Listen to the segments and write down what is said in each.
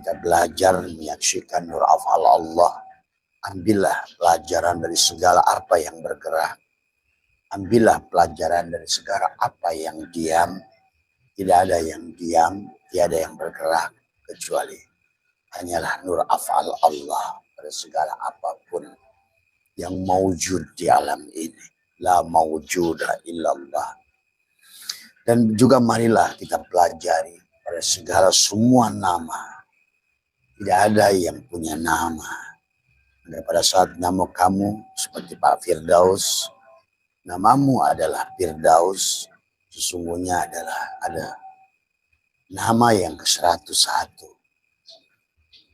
kita belajar menyaksikan nur af'al Allah. Ambillah pelajaran dari segala apa yang bergerak. Ambillah pelajaran dari segala apa yang diam. Tidak ada yang diam, tiada yang bergerak kecuali hanyalah nur af'al Allah pada segala apapun yang maujud di alam ini. La maujuda illallah. Dan juga marilah kita pelajari pada segala semua nama. Tidak ada yang punya nama. Dan pada saat nama kamu seperti Pak Firdaus, namamu adalah Firdaus, sesungguhnya adalah ada nama yang ke-101.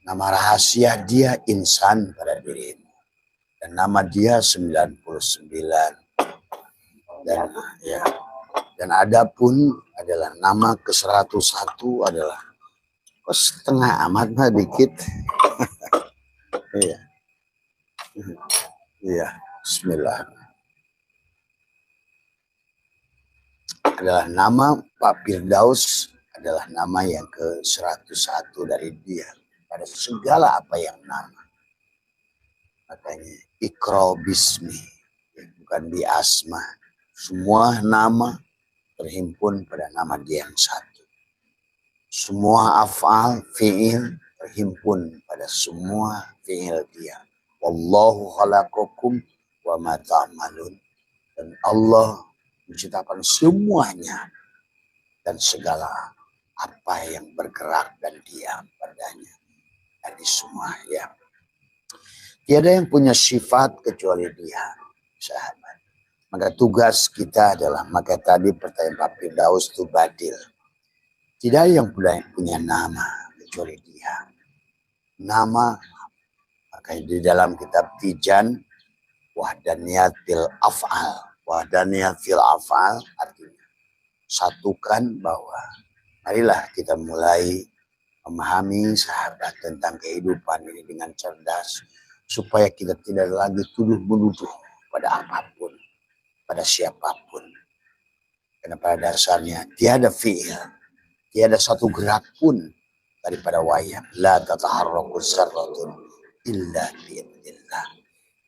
Nama rahasia dia insan pada dirimu. Dan nama dia 99. Dan ada pun adalah nama ke-101 adalah setengah amat mah dikit. Iya. Iya, bismillah. Adalah nama Pak Firdaus adalah nama yang ke-101 dari dia pada segala apa yang nama. Makanya Iqra bismi, bukan bi asma. Semua nama terhimpun pada nama dia yang satu. Semua af'al, fi'il terhimpun pada semua fi'il dia. Wallahu khalaqakum wa ma ta'malun. Dan Allah menciptakan semuanya dan segala apa yang bergerak dan diam padanya. Dari semua ya. Tiada yang punya sifat kecuali dia, sahabat. Maka tugas kita adalah, maka tadi pertanyaan Pak Firdaus itu badil. Tidak ada yang punya nama kecuali dia. Nama, maka di dalam kitab Tijan, wahdaniyatil af'al. Wahdaniyatil af'al artinya satukan bahwa marilah kita mulai memahami sahabat tentang kehidupan ini dengan cerdas. Supaya kita tidak lagi tuduh-menuduh pada apapun. Pada siapapun. Karena pada dasarnya tiada fi'il, tiada satu gerak pun daripada wayang. La tataharraku zarratun illa bi'idznillah.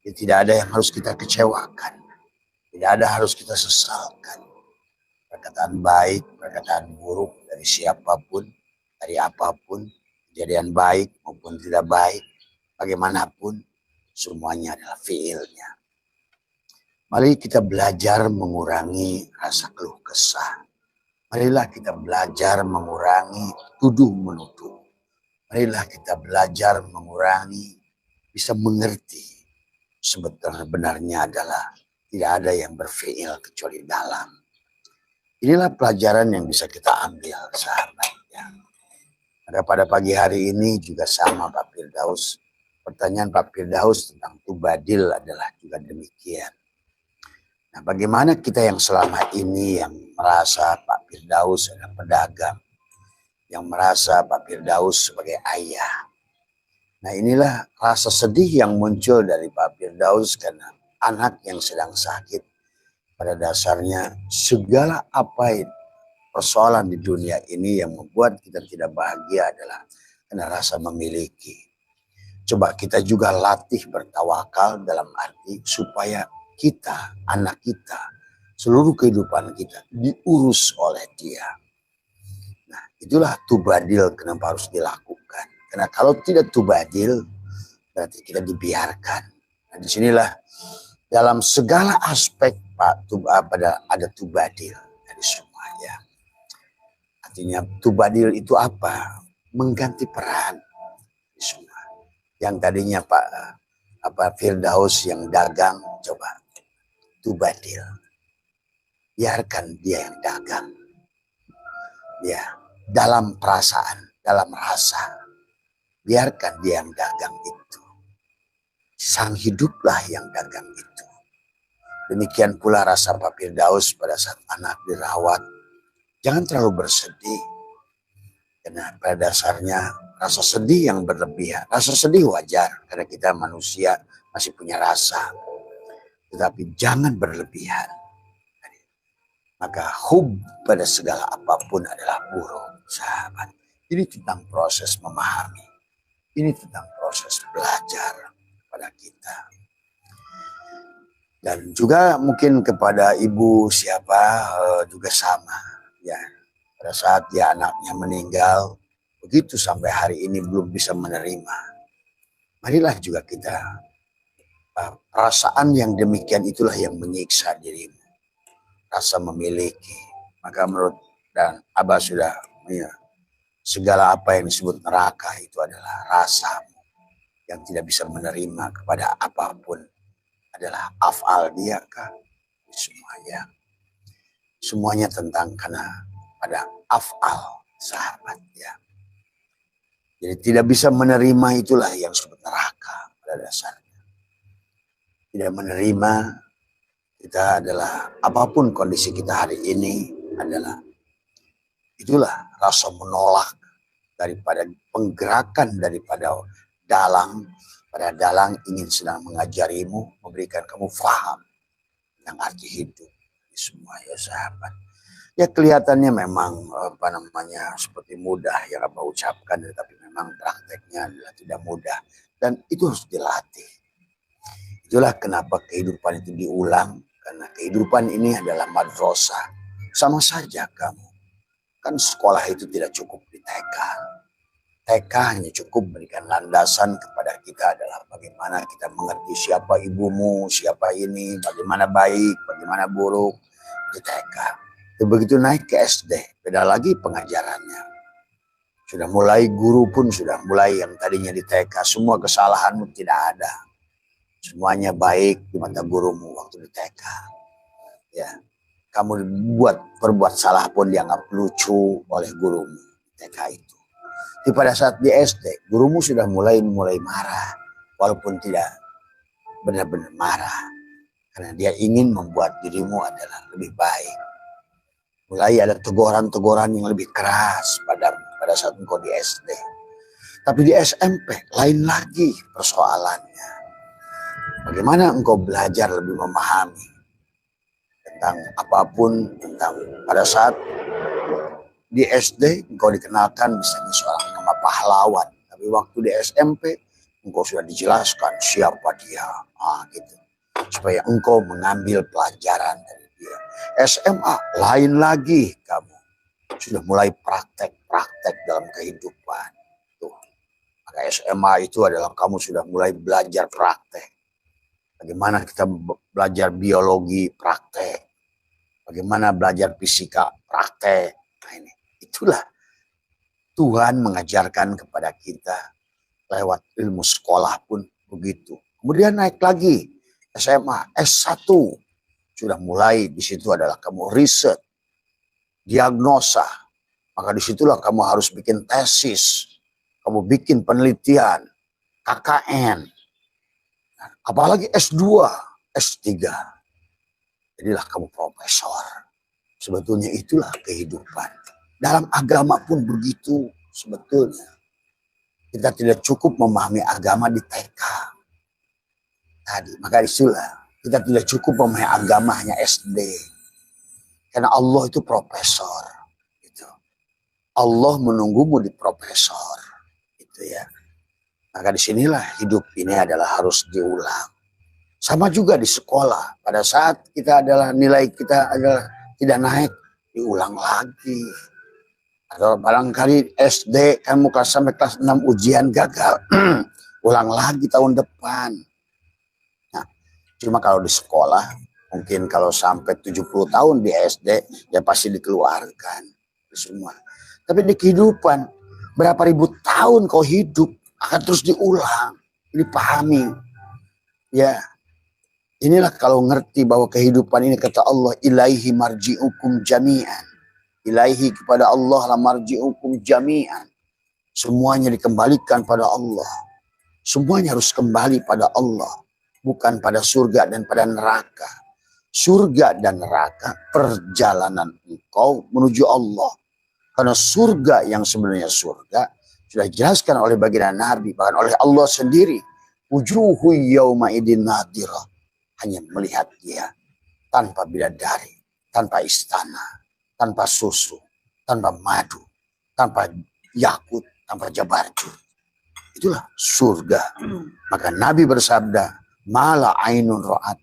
Tidak ada yang harus kita kecewakan. Tidak ada harus kita sesalkan. Perkataan baik, perkataan buruk dari siapapun, dari apapun, kejadian baik maupun tidak baik, bagaimanapun semuanya adalah fi'ilnya. Mari kita belajar mengurangi rasa keluh kesah. Marilah kita belajar mengurangi tuduh-menuduh. Marilah kita belajar mengurangi, bisa mengerti. Sebenarnya adalah tidak ada yang berfi'il kecuali dalam. Inilah pelajaran yang bisa kita ambil, sahabat. Ya. Pada pagi hari ini juga sama Pak Firdaus. Pertanyaan Pak Firdaus tentang tubadil adalah juga demikian. Nah, bagaimana kita yang selama ini yang merasa Pak Firdaus adalah pedagang, yang merasa Pak Firdaus sebagai ayah. Nah, inilah rasa sedih yang muncul dari Pak Firdaus karena anak yang sedang sakit. Pada dasarnya segala apa persoalan di dunia ini yang membuat kita tidak bahagia adalah karena rasa memiliki. Coba kita juga latih bertawakal dalam arti supaya kita, anak kita, seluruh kehidupan kita diurus oleh dia. Nah, itulah tubadil kenapa harus dilakukan. Karena kalau tidak tubadil, berarti kita dibiarkan. Nah, disinilah dalam segala aspek ada tubadil dari semuanya. Artinya tubadil itu apa? Mengganti peran. Semua. Yang tadinya Pak Firdaus yang dagang, coba tubadil. Biarkan dia yang dagang. Ya, dalam perasaan, dalam rasa. Biarkan dia yang dagang itu. Sang hiduplah yang dagang itu. Demikian pula rasa Pak Firdaus pada saat anak dirawat. Jangan terlalu bersedih. Karena pada dasarnya rasa sedih yang berlebihan. Rasa sedih wajar karena kita manusia masih punya rasa. Tetapi jangan berlebihan. Maka hub pada segala apapun adalah buruk, sahabat. Ini tentang proses memahami. Ini tentang proses belajar pada kita. Dan juga mungkin kepada ibu siapa juga sama. Ya, pada saat dia anaknya meninggal, begitu sampai hari ini belum bisa menerima. Marilah juga kita, perasaan yang demikian itulah yang menyiksa dirimu. Rasa memiliki. Maka menurut dan Abah sudah ya, segala apa yang disebut neraka itu adalah rasamu yang tidak bisa menerima kepada apapun adalah afal dia kah? Semuanya tentang karena pada afal sahabat ya. Jadi tidak bisa menerima itulah yang disebut neraka pada dasarnya. Tidak menerima kita adalah apapun kondisi kita hari ini adalah itulah rasa menolak daripada penggerakan daripada dalang. Pada dalang ingin sedang mengajarimu, memberikan kamu faham yang arti hidup. Semua ya sahabat. Ya kelihatannya memang seperti mudah yang Abah ucapkan, tetapi memang prakteknya adalah tidak mudah dan itu harus dilatih. Itulah kenapa kehidupan itu diulang, karena kehidupan ini adalah madrasah. Sama saja kamu. Kan sekolah itu tidak cukup di TK. TK hanya cukup memberikan landasan kepada kita adalah bagaimana kita mengerti siapa ibumu, siapa ini, bagaimana baik, bagaimana buruk. Itu TK. Begitu naik ke SD, beda lagi pengajarannya. Sudah mulai guru pun sudah mulai yang tadinya di TK, semua kesalahanmu tidak ada. Semuanya baik di mata gurumu waktu di TK. Ya, kamu berbuat salah pun dianggap lucu oleh gurumu TK itu. Tapi pada saat di SD, gurumu sudah mulai marah, walaupun tidak benar-benar marah, karena dia ingin membuat dirimu adalah lebih baik. Mulai ada teguran-teguran yang lebih keras pada saat engkau di SD. Tapi di SMP lain lagi persoalannya. Bagaimana engkau belajar lebih memahami tentang apapun, tentang pada saat di SD engkau dikenalkan misalnya seorang nama pahlawan, tapi waktu di SMP engkau sudah dijelaskan siapa dia, gitu, supaya engkau mengambil pelajaran dari dia. SMA lain lagi, kamu sudah mulai praktek dalam kehidupan. Tuh, maka SMA itu adalah kamu sudah mulai belajar praktek. Bagaimana kita belajar biologi praktek, bagaimana belajar fisika praktek. Nah ini. Itulah Tuhan mengajarkan kepada kita lewat ilmu sekolah pun begitu. Kemudian naik lagi SMA, S1 sudah mulai di situ adalah kamu riset, diagnosa. Maka disitulah kamu harus bikin tesis, kamu bikin penelitian, KKN, apalagi S2, S3. Jadilah kamu profesor. Sebetulnya itulah kehidupan. Dalam agama pun begitu sebetulnya. Kita tidak cukup memahami agama di TK tadi. Maka itulah kita tidak cukup memahami agama hanya SD. Karena Allah itu profesor. Gitu. Allah menunggumu di profesor. Gitu ya. Maka disinilah hidup ini adalah harus diulang. Sama juga di sekolah. Pada saat kita adalah nilai kita adalah tidak naik, diulang lagi. Atau barangkali SD kamu sampai kelas 6 ujian gagal. Ulang lagi tahun depan. Nah, cuma kalau di sekolah, mungkin kalau sampai 70 tahun di SD, ya pasti dikeluarkan. Semua. Tapi di kehidupan, berapa ribu tahun kau hidup, akan terus diulang. Dipahami. Ya, inilah kalau ngerti bahwa kehidupan ini kata Allah, ilaihi marji'ukum jami'an. Ilaihi kepada Allah la marji'ukum jami'an. Semuanya dikembalikan pada Allah. Semuanya harus kembali pada Allah. Bukan pada surga dan pada neraka. Surga dan neraka perjalanan engkau menuju Allah. Karena surga yang sebenarnya surga sudah dijelaskan oleh baginda Nabi, bahkan oleh Allah sendiri. Wujuhu yawma idin nadirah. Hanya melihat dia tanpa bidadari, tanpa istana, tanpa susu, tanpa madu, tanpa yakut, tanpa jabarjut. Itulah surga. Maka Nabi bersabda, mala ainun ra'at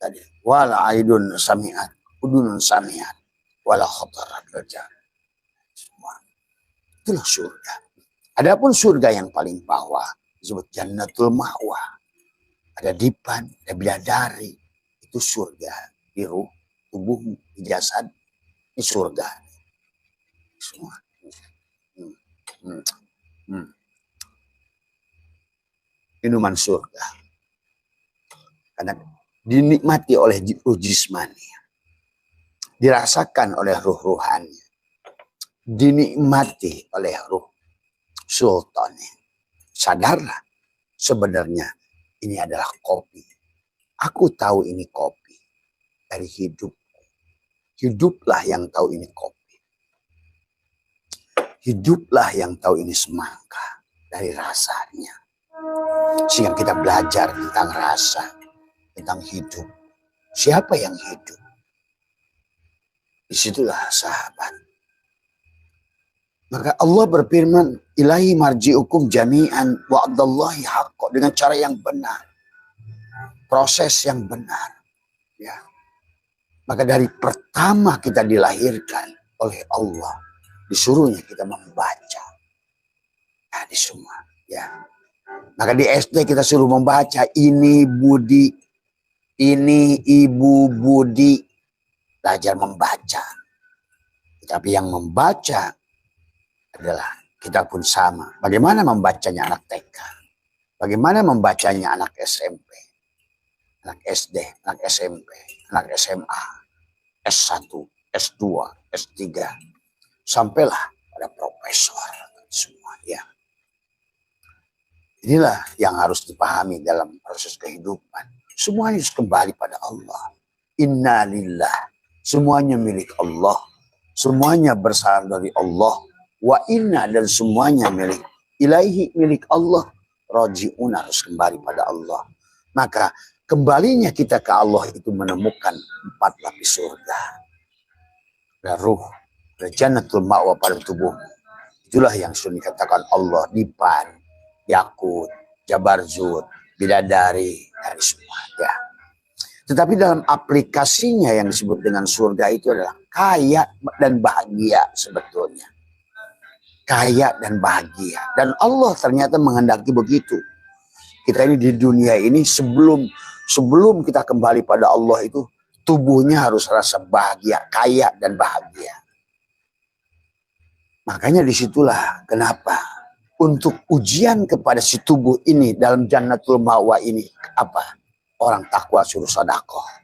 tadi, wala aidun sami'at, udunun sami'at, wala khotarat rajal. Semua. Itulah surga. Adapun surga yang paling bawah disebut jannatul ma'wa. Ada dipan, ada bidadari. Itu surga. Di ruh, tubuh, di jasad. Ini surga. Semua. Minuman surga. Karena dinikmati oleh ruh jismani. Dirasakan oleh ruh ruhani. Dinikmati oleh ruh sultani. Sadarlah sebenarnya ini adalah kopi. Aku tahu ini kopi dari hidup. Hiduplah yang tahu ini kopi. Hiduplah yang tahu ini semangka dari rasanya. Sehingga kita belajar tentang rasa, tentang hidup. Siapa yang hidup? Disitulah sahabat. Maka Allah berfirman, ilahi marji'ukum jami'an wa'adallahi haqqa, dengan cara yang benar. Proses yang benar. Ya. Maka dari pertama kita dilahirkan oleh Allah, disuruhnya kita membaca. Nah, di semua. Ya. Maka di SD kita suruh membaca, ini Budi, ini Ibu Budi. Belajar membaca. Tapi yang membaca adalah kita pun sama. Bagaimana membacanya anak TK? Bagaimana membacanya anak SMP? Anak SD, anak SMP, anak SMA, S1, S2, S3. Sampailah pada profesor semua. Ya. Inilah yang harus dipahami dalam proses kehidupan. Semuanya harus kembali pada Allah. Inna lillah. Semuanya milik Allah. Semuanya berasal dari Allah. Wa inna, dan semuanya milik ilaihi, milik Allah. Raji'un, harus kembali pada Allah. Maka kembalinya kita ke Allah itu menemukan 4 lapis surga. Ada ruh, ada jannatul ma'wa pada tubuh. Itulah yang sudah dikatakan Allah, dipan, yakut, jabarzut, bidadari, dari semua. Ya. Tetapi dalam aplikasinya yang disebut dengan surga itu adalah kaya dan bahagia sebetulnya. Kaya dan bahagia. Dan Allah ternyata menghendaki begitu. Kita ini di dunia ini sebelum kita kembali pada Allah itu, tubuhnya harus rasa bahagia, kaya dan bahagia. Makanya disitulah kenapa untuk ujian kepada si tubuh ini dalam jannatul ma'wa ini apa? Orang takwa suruh sedekah.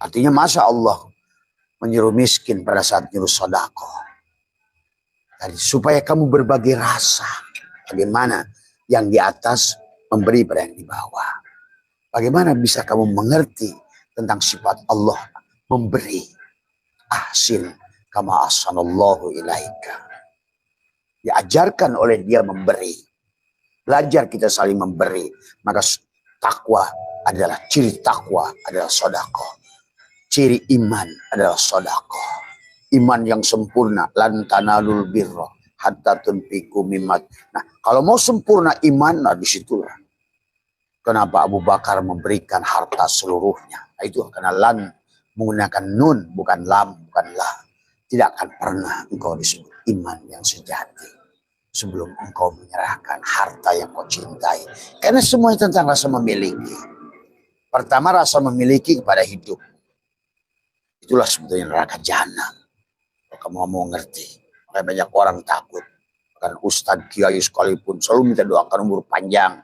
Artinya masa Allah menyuruh miskin pada saat nyuruh sedekah. Supaya kamu berbagi rasa. Bagaimana yang di atas memberi pada yang di bawah. Bagaimana bisa kamu mengerti tentang sifat Allah memberi. Ahsin kama ahsanallahu ilaika. Diajarkan oleh dia memberi. Belajar kita saling memberi. Maka takwa adalah, ciri takwa adalah sedekah. Ciri iman adalah sedekah. Iman yang sempurna, lan tanalul birra hatta tunfiqu mimma. Nah, kalau mau sempurna iman, nah disitulah kenapa Abu Bakar memberikan harta seluruhnya. Nah, itu karena lan menggunakan nun, bukan lam, bukan la. Tidak akan pernah engkau disebut iman yang sejati sebelum engkau menyerahkan harta yang kau cintai. Karena semuanya tentang rasa memiliki. Pertama, rasa memiliki kepada hidup. Itulah sebetulnya neraka jahanam. Kalau kamu mau ngerti. Makanya banyak orang takut. Bahkan Ustadz Kiai sekalipun selalu minta doakan umur panjang.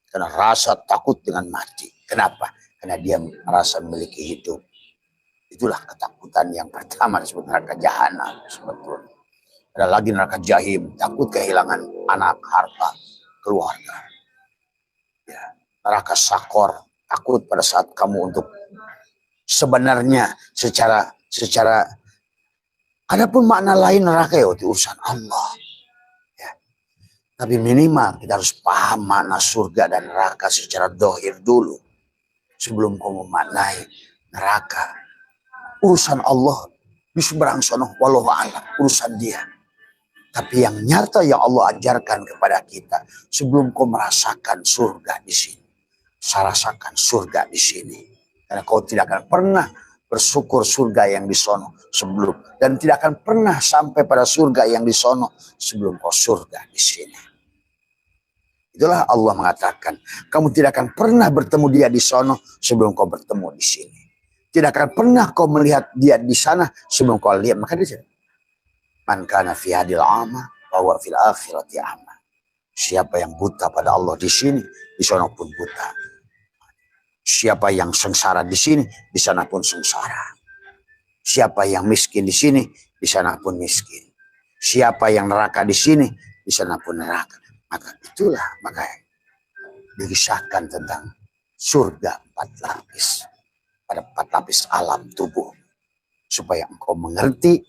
Karena rasa takut dengan mati. Kenapa? Karena dia merasa memiliki hidup. Itulah ketakutan yang pertama disebut neraka jahanam sebetulnya. Ada lagi neraka jahim, takut kehilangan anak, harta, keluarga. Ya, neraka sakor, takut pada saat kamu untuk sebenarnya secara adapun makna lain neraka ya itu urusan Allah. Ya. Tapi minimal kita harus paham makna surga dan neraka secara dohir dulu sebelum kamu memaknai neraka. Urusan Allah di seberang sana, walau a'lam, urusan dia. Tapi yang nyata yang Allah ajarkan kepada kita, sebelum kau merasakan surga di sini, rasakan surga di sini. Karena kau tidak akan pernah bersyukur surga yang di sono sebelum, dan tidak akan pernah sampai pada surga yang di sono sebelum kau surga di sini. Itulah Allah mengatakan, kamu tidak akan pernah bertemu dia di sono sebelum kau bertemu di sini. Tidak akan pernah kau melihat dia di sana sebelum kau lihat. Maka di sini, man kana fi hadil ama bahwa fil akhirati ama. Siapa yang buta pada Allah di sini, di sana pun buta. Siapa yang sengsara di sini, di sana pun sengsara. Siapa yang miskin di sini, di sana pun miskin. Siapa yang neraka di sini, di sana pun neraka. Maka itulah, maka dikisahkan tentang surga 4 lapis. Pada 4 lapis alam tubuh. Supaya engkau mengerti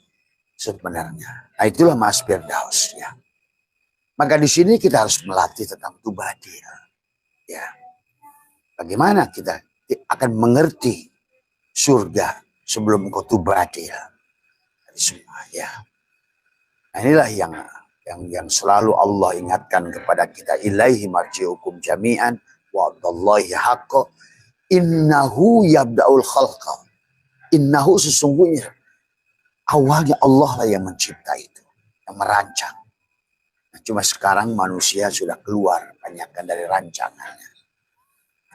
sebenarnya. Nah itulah Mas Firdaus ya. Maka di sini kita harus melatih tentang tubadil. Ya. Bagaimana kita akan mengerti surga sebelum engkau tubadil. Semua ya. Nah inilah yang selalu Allah ingatkan kepada kita, ilaihi marji'ukum jami'an wa Allahi haqqa innahu yabda'ul khalqa. Innahu sesungguhnya awalnya Allah lah yang mencipta itu, yang merancang. Nah, cuma sekarang manusia sudah keluar banyakkan dari rancangannya.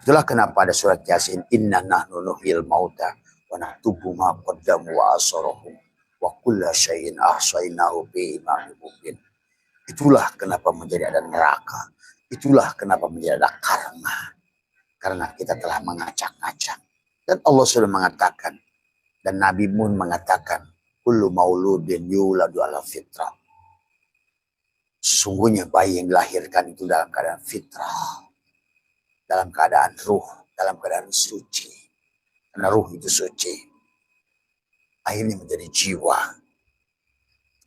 Itulah kenapa ada surat Yasin, inna nahnu nuhyil mauta wa naktubu ma qaddamu wa asarahum wa kulla syai'in ahsainahu bi imamin mubin. Itulah kenapa menjadi ada neraka. Itulah kenapa menjadi ada karma. Karena kita telah mengacak-ngacak. Dan Allah sudah mengatakan, dan Nabi pun mengatakan, kullu mauludin yuladu ala fitrah. Sesungguhnya bayi yang dilahirkan itu dalam keadaan fitrah. Dalam keadaan ruh, dalam keadaan suci. Karena ruh itu suci. Akhirnya menjadi jiwa.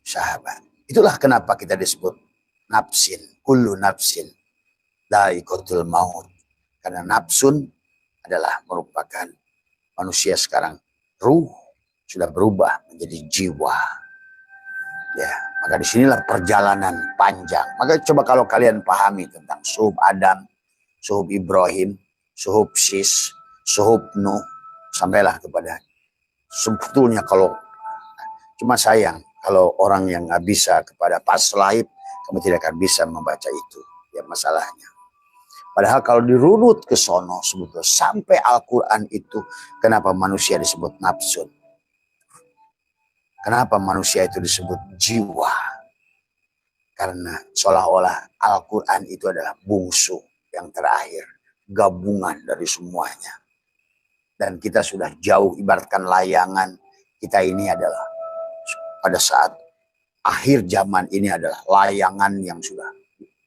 Sahabat. Itulah kenapa kita disebut nafsin. Kullu nafsin. Dha'iqatul maut. Karena nafsun adalah merupakan manusia sekarang. Ruh sudah berubah menjadi jiwa. Ya, maka disinilah perjalanan panjang. Maka coba kalau kalian pahami tentang suhub Adam, suhub Ibrahim, suhub Sis, suhub Nuh, sampailah kepada sebetulnya kalau cuma sayang kalau orang yang nggak bisa kepada pas laib, kamu tidak akan bisa membaca itu. Ya masalahnya. Padahal kalau dirunut ke sono sebetulnya sampai Al-Quran itu, kenapa manusia disebut nafsun? Kenapa manusia itu disebut jiwa? Karena seolah-olah Al-Quran itu adalah bungsu yang terakhir. Gabungan dari semuanya. Dan kita sudah jauh, ibaratkan layangan. Kita ini adalah pada saat akhir zaman ini adalah layangan yang sudah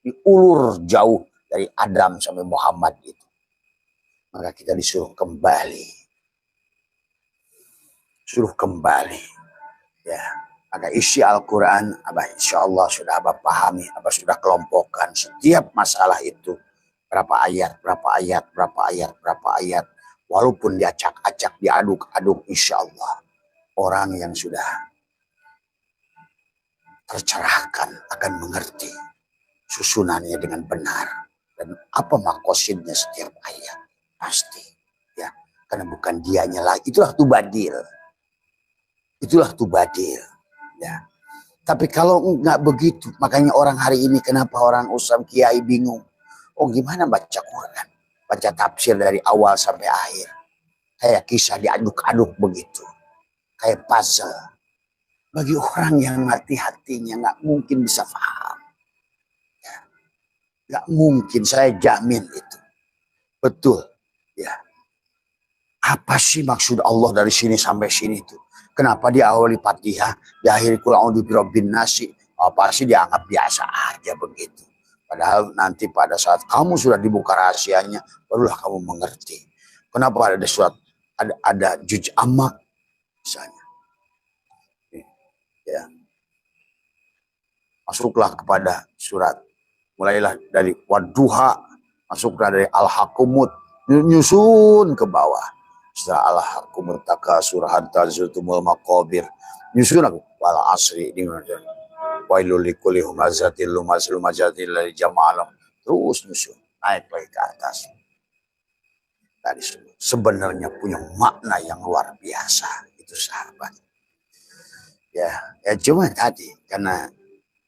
diulur jauh. Dari Adam sampai Muhammad itu. Maka kita disuruh kembali. Suruh kembali. Ya. Maka isi Al-Quran, insya Allah sudah Abah pahami, Abah sudah kelompokkan setiap masalah itu. Berapa ayat, berapa ayat, berapa ayat, berapa ayat. Walaupun diacak-acak, diaduk-aduk, insya Allah. Orang yang sudah tercerahkan akan mengerti susunannya dengan benar. Dan apa makosidnya setiap ayat. Pasti. Ya. Karena bukan dianya lagi. Itulah tubadil. Itulah tubadil. Ya. Tapi kalau nggak begitu. Makanya orang hari ini kenapa orang usam kiai bingung. Oh gimana baca Quran. Baca tafsir dari awal sampai akhir. Kayak kisah diaduk-aduk begitu. Kayak puzzle. Bagi orang yang hati-hatinya nggak mungkin bisa paham. Gak mungkin, saya jamin itu. Betul. Ya. Apa sih maksud Allah dari sini sampai sini tuh? Kenapa dia awali Fatihah, di akhir Qul a'udzu birabbin nas? Apa sih dianggap biasa aja begitu. Padahal nanti pada saat kamu sudah dibuka rahasianya, barulah kamu mengerti. Kenapa ada surat, ada juz amma misalnya. Ya. Masuklah kepada surat. Mulailah dari Wadduha, masuklah dari Al-Hakumut, nyusun ke bawah. Setelah Al-Hakumut takasur hatta zurtumul maqabir. Nyusun aku wal asri ini. wailul likulli humazatil lumazatil jama'a, terus nyusun naik lagi ke atas. Tadi sebenarnya punya makna yang luar biasa itu sahabat. Ya cuma tadi karena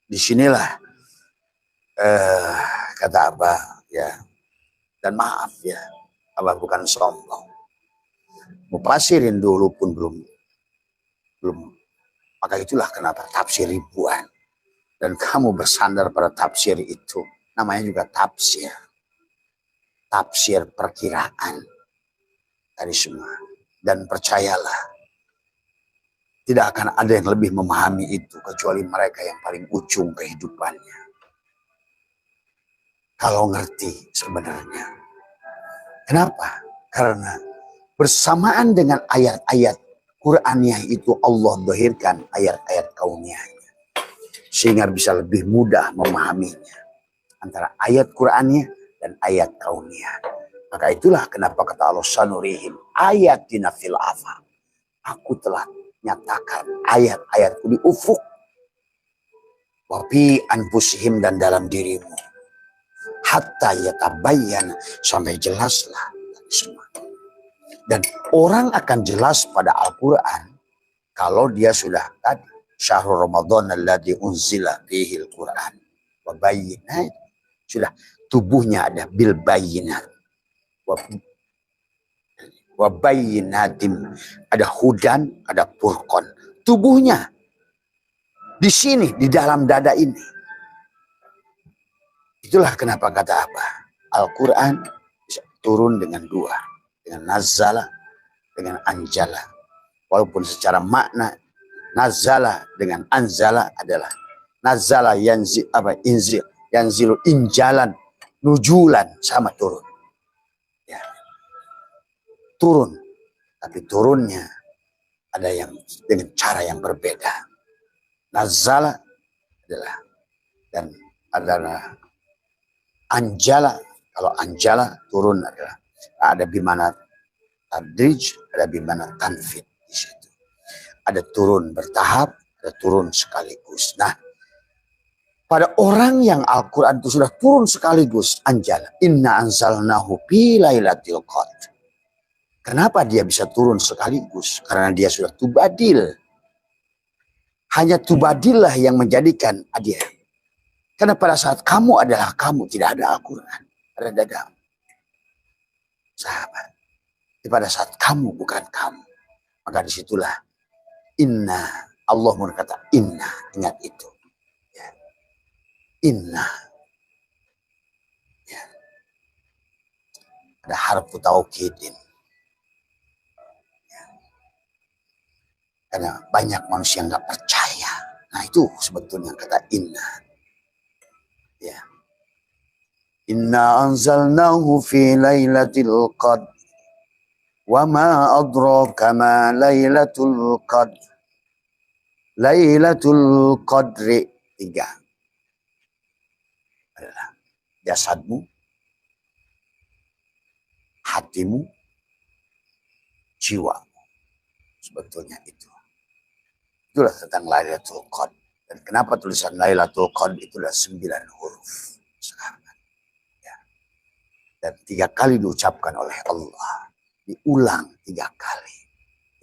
disinilah kata Abah ya, dan maaf ya, Abah bukan sombong. Mufasirin dulu pun belum. Maka itulah kenapa tafsir ribuan. Dan kamu bersandar pada tafsir itu. Namanya juga tafsir. Tafsir perkiraan. Tadi semua. Dan percayalah, tidak akan ada yang lebih memahami itu kecuali mereka yang paling ujung kehidupannya. Kalau ngerti sebenarnya. Kenapa? Karena bersamaan dengan ayat-ayat Qur'aniyah itu Allah dohirkan ayat-ayat kauniyahnya. Sehingga bisa lebih mudah memahaminya. Antara ayat Qur'aniyah dan ayat kauniyah. Maka itulah kenapa kata Allah sanurihim ayatina fil afaq. Aku telah nyatakan ayat-ayatku di ufuk. Wafi anfusihim dan dalam dirimu. Hatta yatabayyan sampai jelaslah semua. Dan orang akan jelas pada Al-Quran kalau dia sudah tadi syahrul Ramadan alladzi unzila fihil Quran wa bayyinat, sudah tubuhnya ada bil bayyinat wa bayyinatim, ada hudan, ada furqan, tubuhnya di sini di dalam dada ini. Itulah kenapa kata apa Al-Quran bisa turun dengan dua, dengan nazala, dengan anjala. Walaupun secara makna nazala dengan anzala adalah nazala yanzilu injalan, nujulan, sama turun. Ya. Turun, tapi turunnya ada yang dengan cara yang berbeda. Nazala adalah dan adalah anjala. Kalau anjala turun adalah ada bimana tadrij, ada bimana tanfid di situ. Ada turun bertahap, ada turun sekaligus. Nah, pada orang yang Al-Quran itu sudah turun sekaligus, anjala. Inna anzalnahu fi lailatul qadr. Kenapa dia bisa turun sekaligus? Karena dia sudah tubadil. Hanya tubadil lah yang menjadikan dia. Karena pada saat kamu adalah kamu, tidak ada Al-Quran, ada dadamu. Sahabat. Pada saat kamu bukan kamu, maka disitulah inna, Allah berkata inna, ingat itu ya. Inna ya. Ada harfu taukidin ya. Karena banyak manusia nggak percaya, nah itu sebetulnya kata inna ya. Inna anzalnahu fi lailatul qadr. Wa ma adraka ma lailatul qadr. Lailatul qadri 3 adalah jasadmu, hatimu, jiwamu. Sebetulnya itu. Itulah tentang Lailatul Qadr. Dan kenapa tulisan Lailatul Qadr itulah 9 huruf. Ya. Dan 3 kali diucapkan oleh Allah. Diulang 3 kali.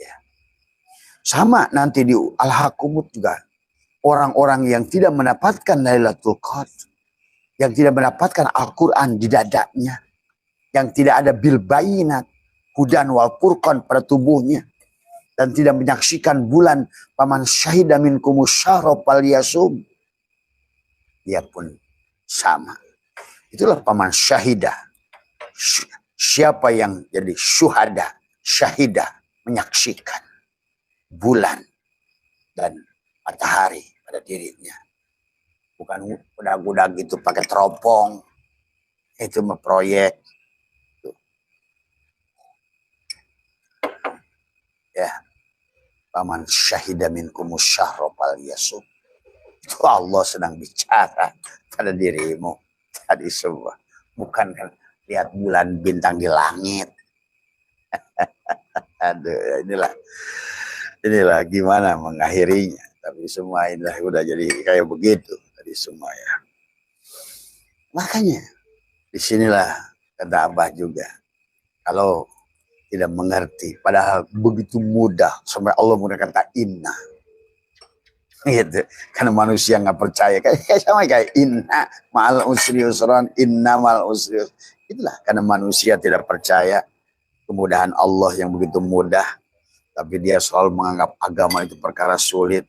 Ya. Sama nanti di Al-Hakumut juga. Orang-orang yang tidak mendapatkan Lailatul Qadr. Yang tidak mendapatkan Al-Quran di dadanya. Yang tidak ada bil bayinat. Hudan wal furqan pada tubuhnya. Dan tidak menyaksikan bulan. Paman syahida minkumus syahra falyasum. Dia pun sama. Itulah paman syahidah. Siapa yang jadi syuhada, syahidah, menyaksikan bulan dan matahari pada dirinya. Bukan budak-budak gitu pakai teropong. Itu mah proyek. Ya. Paman syahida minkumus syahra falyasum. Itu Allah sedang bicara pada dirimu tadi semua. Bukan kan lihat bulan bintang di langit. Aduh, inilah gimana mengakhirinya. Tapi semua ini udah jadi kayak begitu tadi semua ya. Makanya disinilah kata Abah juga, kalau tidak mengerti, padahal begitu mudah sampai Allah menggunakan kata inna, gitu. Karena manusia nggak percaya, kayak sama kayak inna ma'al usri usran, inna ma'al usri usran. Itulah karena manusia tidak percaya kemudahan Allah yang begitu mudah, tapi dia selalu menganggap agama itu perkara sulit.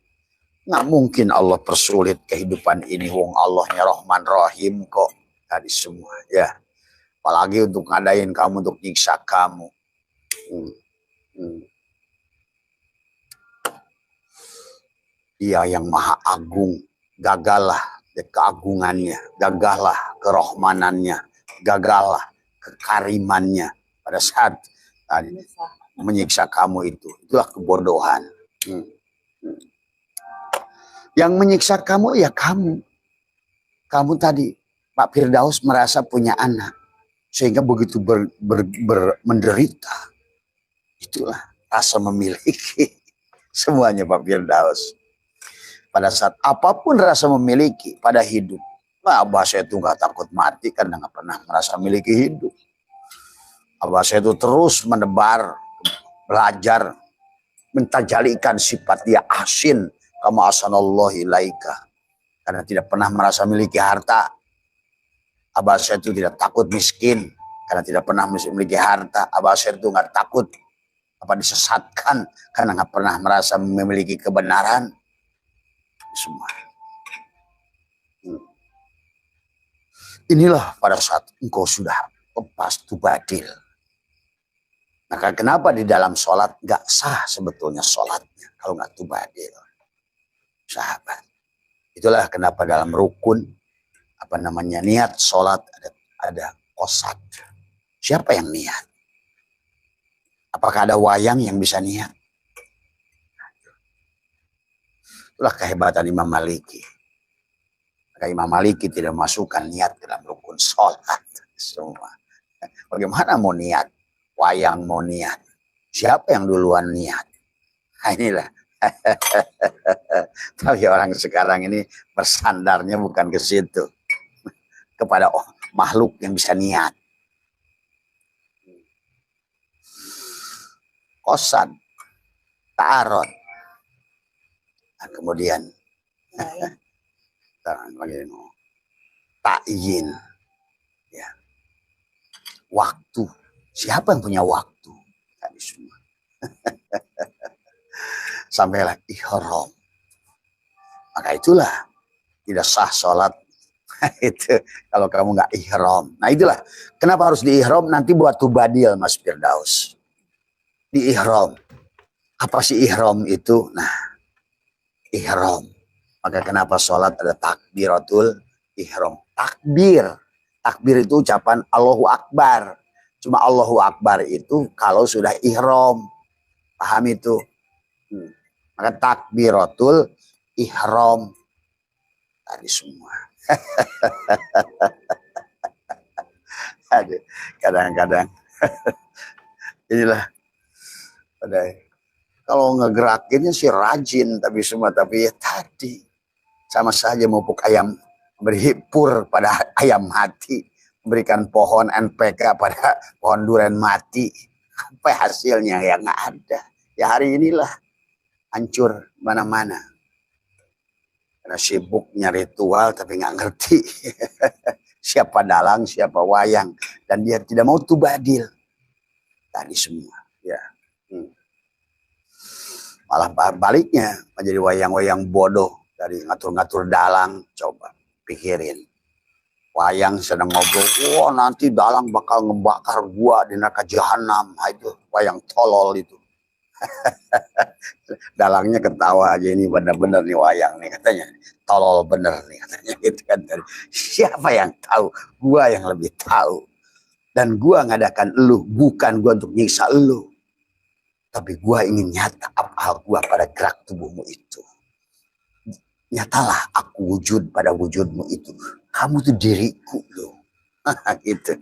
Nggak mungkin Allah persulit kehidupan ini, wong Allahnya Rahman Rahim kok. Tadi semua ya, apalagi untuk ngadain kamu, untuk nyiksa kamu. Dia yang maha agung, gagalah keagungannya, gagalah kerahmanannya, gagalah kekarimannya pada saat tadi menyiksa kamu itu. Itulah kebodohan. Yang menyiksa kamu ya kamu. Kamu tadi, Pak Firdaus merasa punya anak. Sehingga begitu menderita. Itulah rasa memiliki. Semuanya Pak Firdaus. Pada saat apapun rasa memiliki pada hidup. Nah, Abah saya itu gak takut mati karena gak pernah merasa memiliki hidup. Abah saya itu terus menebar, belajar, mentajalikan sifat dia asin. Kama asanallahi ilaika. Karena tidak pernah merasa memiliki harta. Abah saya itu tidak takut miskin. Karena tidak pernah memiliki harta. Abah saya itu gak takut disesatkan. Karena gak pernah merasa memiliki kebenaran. Semua. Inilah pada saat engkau sudah lepas tubadil. Maka kenapa di dalam sholat gak sah sebetulnya sholatnya. Kalau gak tubadil. Sahabat. Itulah kenapa dalam rukun niat sholat ada qasad. Siapa yang niat? Apakah ada wayang yang bisa niat? Itulah kehebatan Imam Maliki. Maka Imam Maliki tidak masukkan niat dalam rukun sholat. Semua. Bagaimana mau niat? Wayang mau niat. Siapa yang duluan niat? Nah, inilah. Tapi orang sekarang ini bersandarnya bukan ke situ, kepada makhluk yang bisa niat. Qasad, ta'arud. Nah, kemudian ta'yin, ya. Waktu. Siapa yang punya waktu? Tadi semua. Sampailah ihram. Maka itulah tidak sah sholat itu kalau kamu nggak ihram. Nah itulah kenapa harus di ihram, nanti buat tubadil Mas Firdaus. Di ihram. Apa sih ihram itu? Nah, ihram. Maka kenapa sholat ada takbiratul ihram. Takbir. Takbir itu ucapan Allahu Akbar. Cuma Allahu Akbar itu kalau sudah ihram. Paham itu? Maka takbiratul ihram tadi semua. Kadang-kadang inilah kalau ngegerakinnya sih rajin tapi semua, tapi ya tadi sama saja mupuk ayam, beri pur pada ayam mati, memberikan pohon NPK pada pohon durian mati. Apa hasilnya? Ya nggak ada. Ya hari inilah hancur mana-mana. Karena sibuknya ritual tapi nggak ngerti siapa dalang, siapa wayang. Dan dia tidak mau tubadil. Tadi semua. Ya. Malah baliknya menjadi wayang-wayang bodoh. Dari ngatur-ngatur dalang. Coba pikirin. Wayang sedang ngobrol. Wah nanti dalang bakal ngebakar gua di neraka jahanam. Itu wayang tolol itu. Dalangnya ketawa aja, ini benar-benar nih wayang nih katanya, tolol bener nih katanya gitu kan. Siapa yang tahu? Gua yang lebih tahu. Dan gua ngadakan elu bukan gua untuk nyiksa elu, tapi gua ingin nyata apa gua pada gerak tubuhmu itu. Nyatalah aku wujud pada wujudmu itu. Kamu tuh diriku loh. Gitu.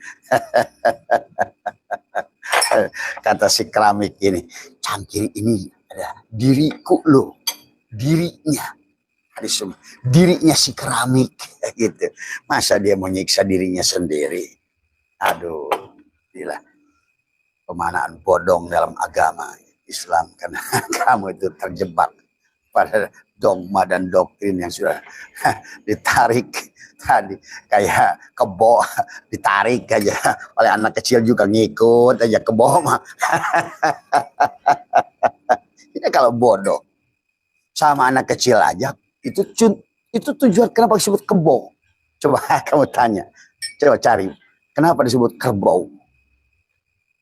Kata si keramik ini, cangkir ini ada diriku loh. dirinya. Dirinya si keramik gitu. Masa dia mau nyiksa dirinya sendiri? Aduh, gila. Pemanaan bodong dalam agama Islam karena kamu itu terjebak pada dogma dan doktrin yang sudah ditarik tadi kayak kebo ditarik aja oleh anak kecil juga ngikut aja kebo mah. Ini kalau bodoh sama anak kecil aja itu tujuan kenapa disebut kebo? Coba kamu tanya, coba cari kenapa disebut kerbau.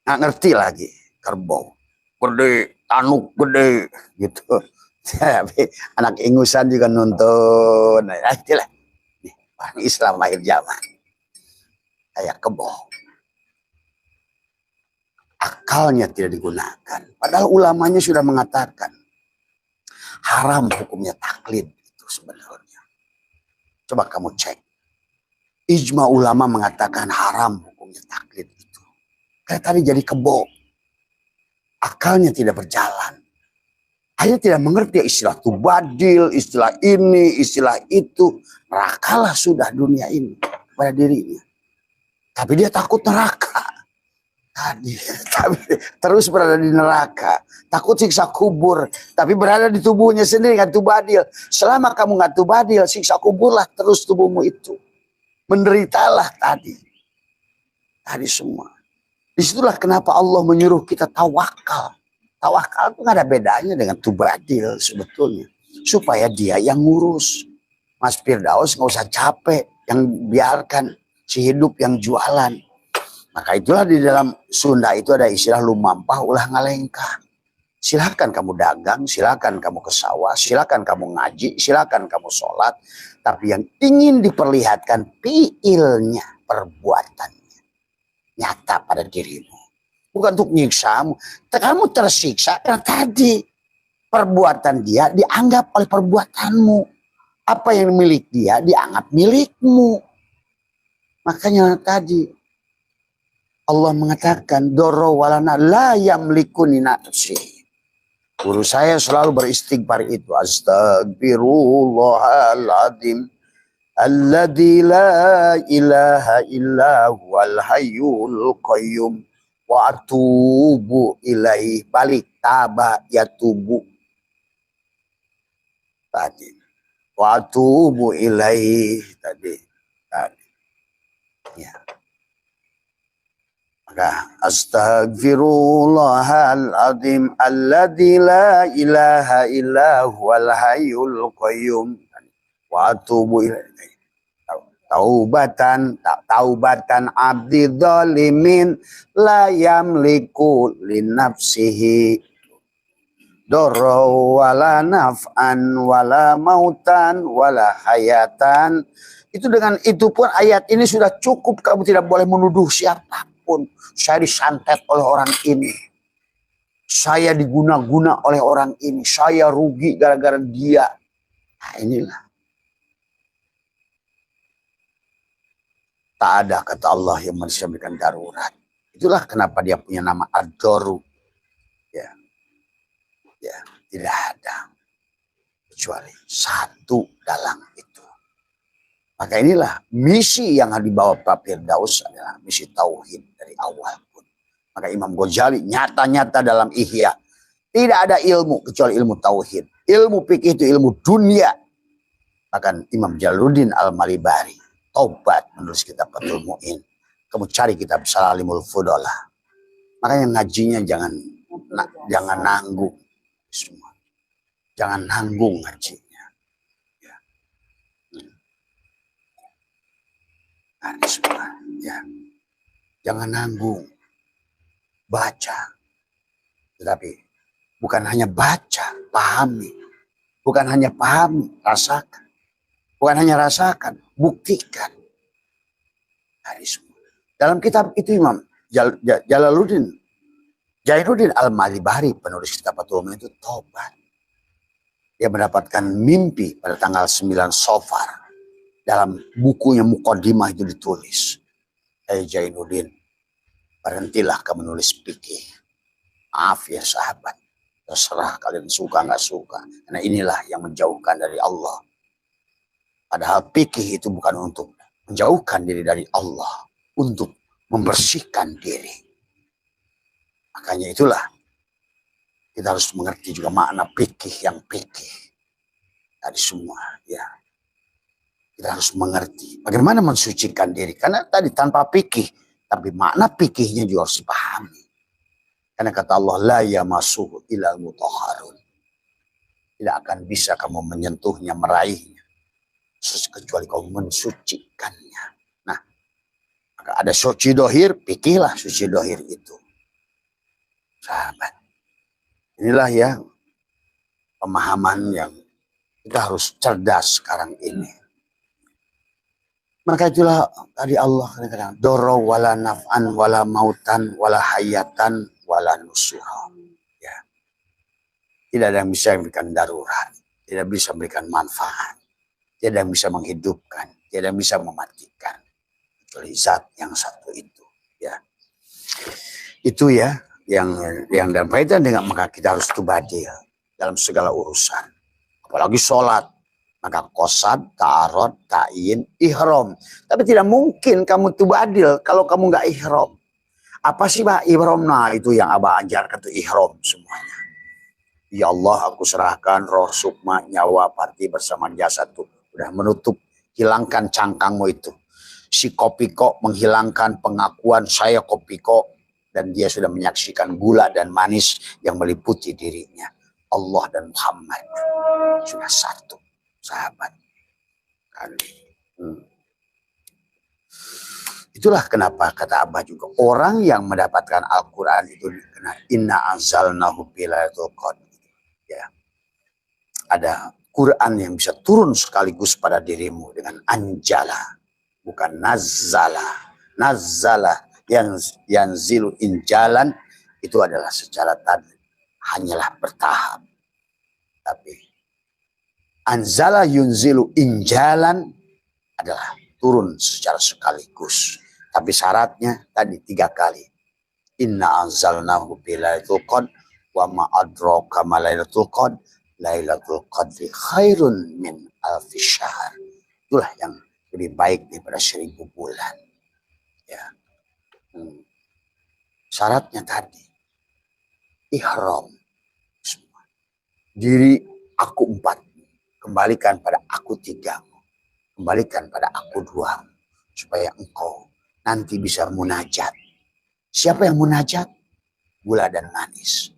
Nggak ngerti lagi kerbau, gede, tanuk gede gitu. Tapi anak ingusan juga nonton, nah, itulah orang Islam akhir zaman kayak kebo. Akalnya tidak digunakan, padahal ulamanya sudah mengatakan haram hukumnya taklid itu sebenarnya. Coba kamu cek. Ijma ulama mengatakan haram hukumnya taklid itu. Kayak tadi jadi kebo. Akalnya tidak berjalan. Hanya tidak mengerti istilah tubadil, istilah ini, istilah itu. Nerakalah sudah dunia ini pada dirinya. Tapi dia takut neraka. Tadi, tapi terus berada di neraka. Takut siksa kubur. Tapi berada di tubuhnya sendiri kan tubadil. Selama kamu nggak tubadil, siksa kuburlah terus tubuhmu itu. Menderitalah tadi. Tadi semua. Disitulah kenapa Allah menyuruh kita tawakal. Tawakal itu nggak ada bedanya dengan tubadil sebetulnya. Supaya dia yang ngurus. Mas Firdaus nggak usah capek. Yang biarkan si hidup yang jualan. Maka itulah di dalam Sunda itu ada istilah lumampah ulah ngalengkah. Silakan kamu dagang, silakan kamu ke sawah, silakan kamu ngaji, silakan kamu sholat. Tapi yang ingin diperlihatkan fiilnya, perbuatannya. Nyata pada dirimu. Bukan untuk nyiksamu. Kamu tersiksa karena tadi perbuatan dia dianggap oleh perbuatanmu. Apa yang milik dia dianggap milikmu. Makanya tadi Allah mengatakan doro walana la yamlikuni nafsi. Guru saya selalu beristighfar itu. Astagfirullahaladzim. Alladzi la ilaha illa huwal hayyul qayyum. Wa atubu ilaih. Balik taba yatubu. Tadi. Wa atubu ilaih. Tadi. Ya. Astagfirullahaladzim alladzi la ilaha illa huwal hayyul qayyum wa atubu ilaihi. Taubatan abdi dzalimin la yamliku li nafsihi darra wala naf'an wala mautan wala hayatan. Itu dengan itu pun ayat ini sudah cukup, kamu tidak boleh menuduh siapapun. Saya disantet oleh orang ini. Saya diguna-guna oleh orang ini. Saya rugi gara-gara dia. Nah inilah. Tak ada kata Allah yang mensyamilkan darurat. Itulah kenapa dia punya nama Ad-Daru. Ya. Ya, tidak ada. Kecuali satu dalam itu. Maka inilah misi yang dibawa Pak Firdaus adalah misi tauhid dari awal pun. Maka Imam Ghazali nyata-nyata dalam Ihya. Tidak ada ilmu kecuali ilmu tauhid. Ilmu fikih itu ilmu dunia. Bahkan Imam Jalaluddin Al-Malibari. Taubat menulis kitab Fathul Mu'in. Kamu cari kitab Salamul Fudolah. Makanya ngajinya jangan nanggung. Semua. Jangan nanggung ngaji. Ya. Jangan nanggung. Baca. Tetapi bukan hanya baca, pahami. Bukan hanya pahami, rasakan. Bukan hanya rasakan, buktikan. Dalam kitab itu Imam Jalaluddin Al-Malibari, penulis kitab Fathul Mu'in itu tobat. Dia mendapatkan mimpi pada tanggal 9 Safar. Dalam bukunya Muqaddimah itu ditulis. Jainuddin, berhentilah kamu menulis fikih. Maaf ya sahabat. Terserah kalian suka nggak suka. Karena inilah yang menjauhkan dari Allah. Padahal fikih itu bukan untuk menjauhkan diri dari Allah, untuk membersihkan diri. Makanya itulah kita harus mengerti juga makna fikih yang fikih dari semua. Ya, kita harus mengerti bagaimana mensucikan diri. Karena tadi tanpa fikih, tapi makna fikihnya juga harus dipahami. Karena kata Allah, la yamassuhu illal mutahharun. Tidak akan bisa kamu menyentuhnya, meraihnya, kecuali kau mensucikannya. Nah, maka ada suci dohir, pikirlah suci dohir itu. Sahabat, inilah ya pemahaman yang kita harus cerdas sekarang ini. Maka itulah tadi Allah katakan, doro wala naf'an wala mautan wala hayatan wala nusuha. Ya. Tidak ada yang bisa memberikan darurat, tidak bisa memberikan manfaat. Tidak yang bisa menghidupkan, tidak yang bisa mematikan. Kecuali zat yang satu itu. Ya. Itu ya yang dalam kaitan dengan maka kita harus tubadil dalam segala urusan. Apalagi sholat. Maka qasad, ta'arud, ta'yin, ihram. Tapi tidak mungkin kamu tubadil kalau kamu nggak ihram. Apa sih Pak ihram? Nah itu yang Abah ajarkan itu ihram semuanya. Ya Allah, aku serahkan roh, sukma, nyawa, parti bersama jasad tuh. Udah menutup, hilangkan cangkangmu itu. Si Kopiko menghilangkan pengakuan saya Kopiko. Dan dia sudah menyaksikan gula dan manis yang meliputi dirinya. Allah dan Muhammad sudah satu, sahabat. Itulah kenapa kata Abah juga. Orang yang mendapatkan Al-Quran itu inna anzalnahu fi lailatul qadr. Ya. Ada Quran yang bisa turun sekaligus pada dirimu dengan anjala, bukan nazzala. Nazzala yang zilu injalan itu adalah secara tadi hanyalah bertahap. Tapi anzala yunzilu injalan adalah turun secara sekaligus. Tapi syaratnya tadi 3 kali. Inna anzalnahu fi lailatul qadr wa ma adraka ma lailatul qadr. Lailatul Qadri khairun min alfi syahr. Itulah yang lebih baik daripada 1000 bulan. Ya. Syaratnya tadi ihram. Semua. Diri aku 4, kembalikan pada aku 3, kembalikan pada aku 2, supaya engkau nanti bisa munajat. Siapa yang munajat? Gula dan manis.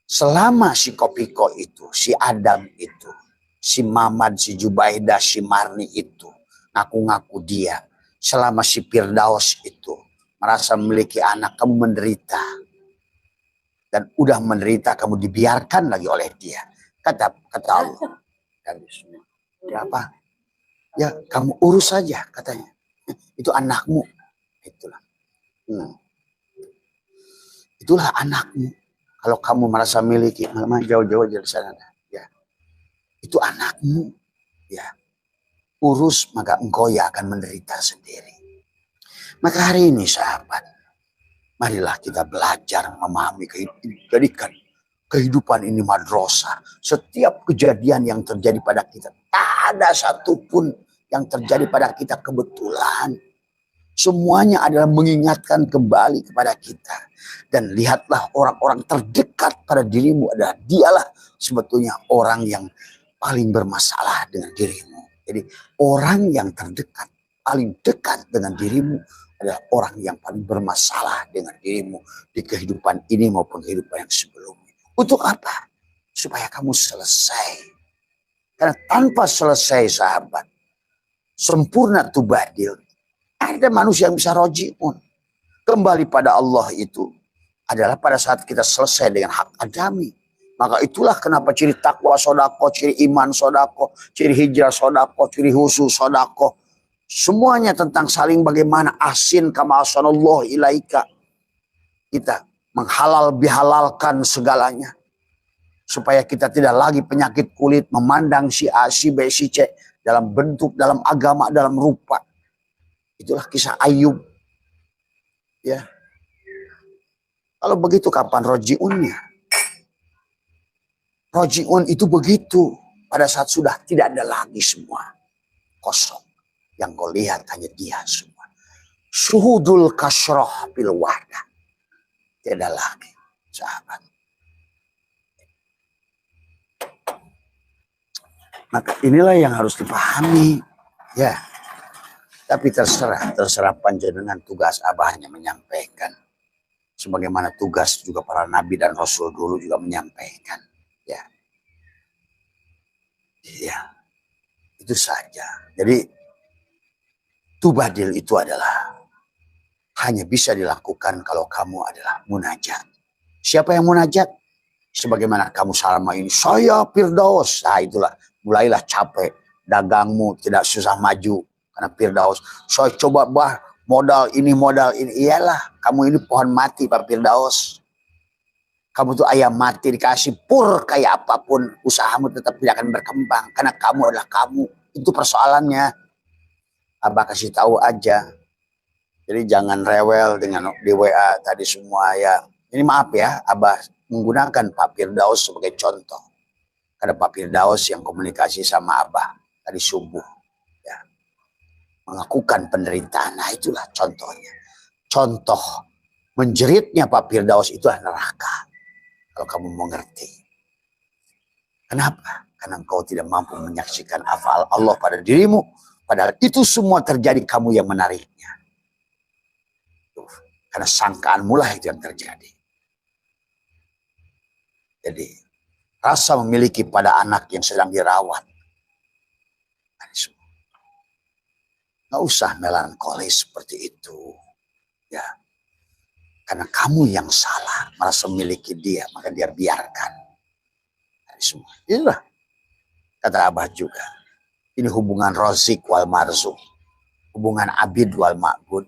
Selama si Kopiko itu, si Adam itu, si Mamad, si Jubaidah, si Marni itu, ngaku-ngaku dia. Selama si Firdaus itu merasa memiliki anak, kamu menderita. Dan udah menderita, kamu dibiarkan lagi oleh dia. Kata Allah. Ya apa? Ya kamu urus saja katanya. Itu anakmu. Itulah. Itulah anakmu. Kalau kamu merasa miliki, memang jauh-jauh dari sana. Ya. Itu anakmu. Ya. Urus, maka engkau yang akan menderita sendiri. Maka hari ini sahabat, marilah kita belajar memahami kehidupan. Jadikan kehidupan ini madrasah. Setiap kejadian yang terjadi pada kita, tak ada satupun yang terjadi pada kita kebetulan. Semuanya adalah mengingatkan kembali kepada kita. Dan lihatlah orang-orang terdekat pada dirimu adalah dialah sebetulnya orang yang paling bermasalah dengan dirimu. Jadi orang yang terdekat, paling dekat dengan dirimu adalah orang yang paling bermasalah dengan dirimu di kehidupan ini maupun kehidupan yang sebelumnya. Untuk apa? Supaya kamu selesai. Karena tanpa selesai sahabat, sempurna tubadil, ada manusia yang bisa rojiun. Kembali pada Allah itu adalah pada saat kita selesai dengan hak adami. Maka itulah kenapa ciri takwa sodako, ciri iman sodako, ciri hijrah sodako, ciri husu sodako. Semuanya tentang saling bagaimana asin kama asanallah ilaika. Kita menghalal bihalalkan segalanya. Supaya kita tidak lagi penyakit kulit memandang si A, si B, si C dalam bentuk, dalam agama, dalam rupa. Itulah kisah Ayub. Ya. Kalau begitu kapan rojiunnya? Roji'un itu begitu. Pada saat sudah tidak ada lagi semua. Kosong. Yang kau lihat hanya dia semua. Syuhudul kasroh bil wahdah. Tidak lagi, sahabat. Maka inilah yang harus dipahami. Ya. Tapi terserah panjenengan, tugas Abah hanya menyampaikan. Sebagaimana tugas juga para nabi dan rasul dulu juga menyampaikan. Ya. Ya. Itu saja. Jadi tubadil itu adalah hanya bisa dilakukan kalau kamu adalah munajat. Siapa yang munajat? Sebagaimana kamu selama ini, saya Firdaus. Nah itulah, mulailah capek. Dagangmu tidak susah maju. Karena Firdaus, saya coba modal ini. Iyalah, kamu ini pohon mati Pak Firdaus. Kamu tuh ayam mati dikasih pur kayak apapun. Usahamu tetap tidak akan berkembang. Karena kamu adalah kamu. Itu persoalannya. Abah kasih tahu aja. Jadi jangan rewel dengan di WA tadi semua ya. Ini maaf ya, Abah menggunakan Pak Firdaus sebagai contoh. Karena Pak Firdaus yang komunikasi sama Abah tadi subuh. Ya. Mengakukan penderitaan. Nah itulah contohnya. Contoh menjeritnya Pak Firdaus itulah neraka. Kalau kamu mengerti. Kenapa? Karena engkau tidak mampu menyaksikan afal Allah pada dirimu. Padahal itu semua terjadi kamu yang menariknya. Karena sangkaanmu lah itu yang terjadi. Jadi rasa memiliki pada anak yang sedang dirawat. Nggak usah melankolis seperti itu. Ya. Karena kamu yang salah. Merasa memiliki dia. Maka dia biarkan. Semua. Itulah. Kata Abah juga. Ini hubungan rozik wal marzuk. Hubungan abid wal ma'bud.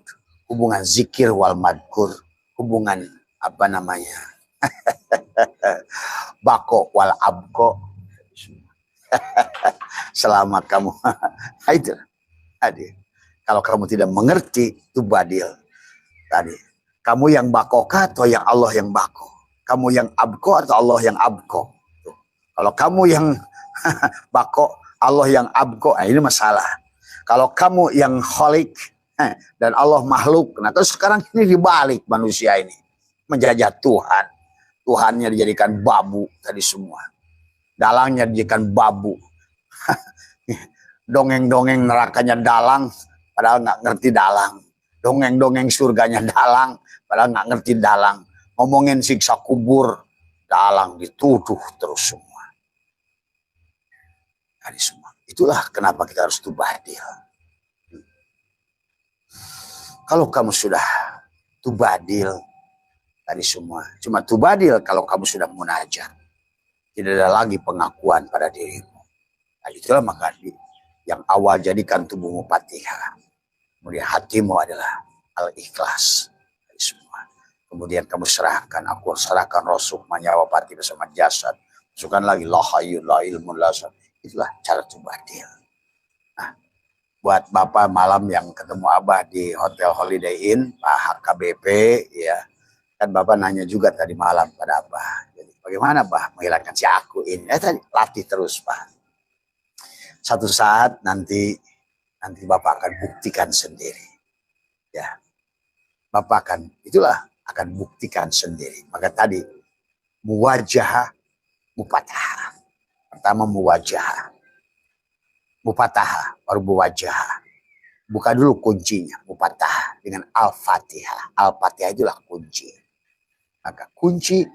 Hubungan zikir wal madkur. Hubungan apa namanya. Bako wal abko. Selamat kamu. Itu tadi. Kalau kamu tidak mengerti itu badil. Tadi. Kamu yang bakokah atau yang Allah yang bako? Kamu yang abko atau Allah yang abko? Tuh. Kalau kamu yang bako, Allah yang abko, nah ini masalah. Kalau kamu yang kholik dan Allah makhluk, nah terus sekarang ini dibalik manusia ini. Menjajah Tuhan. Tuhannya dijadikan babu tadi semua. Dalangnya dijadikan babu. Dongeng-dongeng nerakanya dalang, padahal nggak ngerti dalang. Dongeng-dongeng surganya dalang, padahal nggak ngerti dalang. Ngomongin siksa kubur, dalang dituduh terus semua. Tadi semua. Itulah kenapa kita harus tubadil. Kalau kamu sudah tubadil, tadi semua. Cuma tubadil kalau kamu sudah munajat. Tidak ada lagi pengakuan pada dirimu. Nah, itulah maka yang awal jadikan tubuhmu Fatihah. Kemudian hatimu adalah al-ikhlas. Tadi semua. Kemudian kamu serahkan, aku serahkan rosuh nyawa pati bersama jasad. Masukkan lagi la hayyun la ilmun la syad. Itulah cara tubadil. Nah, buat Bapak malam yang ketemu Abah di Hotel Holiday Inn, Pak HKBP, ya. Kan Bapak nanya juga tadi malam pada Abah. Jadi bagaimana Bah menghilangkan si aku ini? Tadi latih terus Pak. Satu saat nanti Bapak akan buktikan sendiri. Ya. Bapak akan buktikan sendiri. Maka tadi muwajah, mupatah. Pertama muwajah. Mupatah baru muwajah. Buka dulu kuncinya, mupatah dengan Al-Fatihah. Al-Fatihah itulah kunci. Maka kunci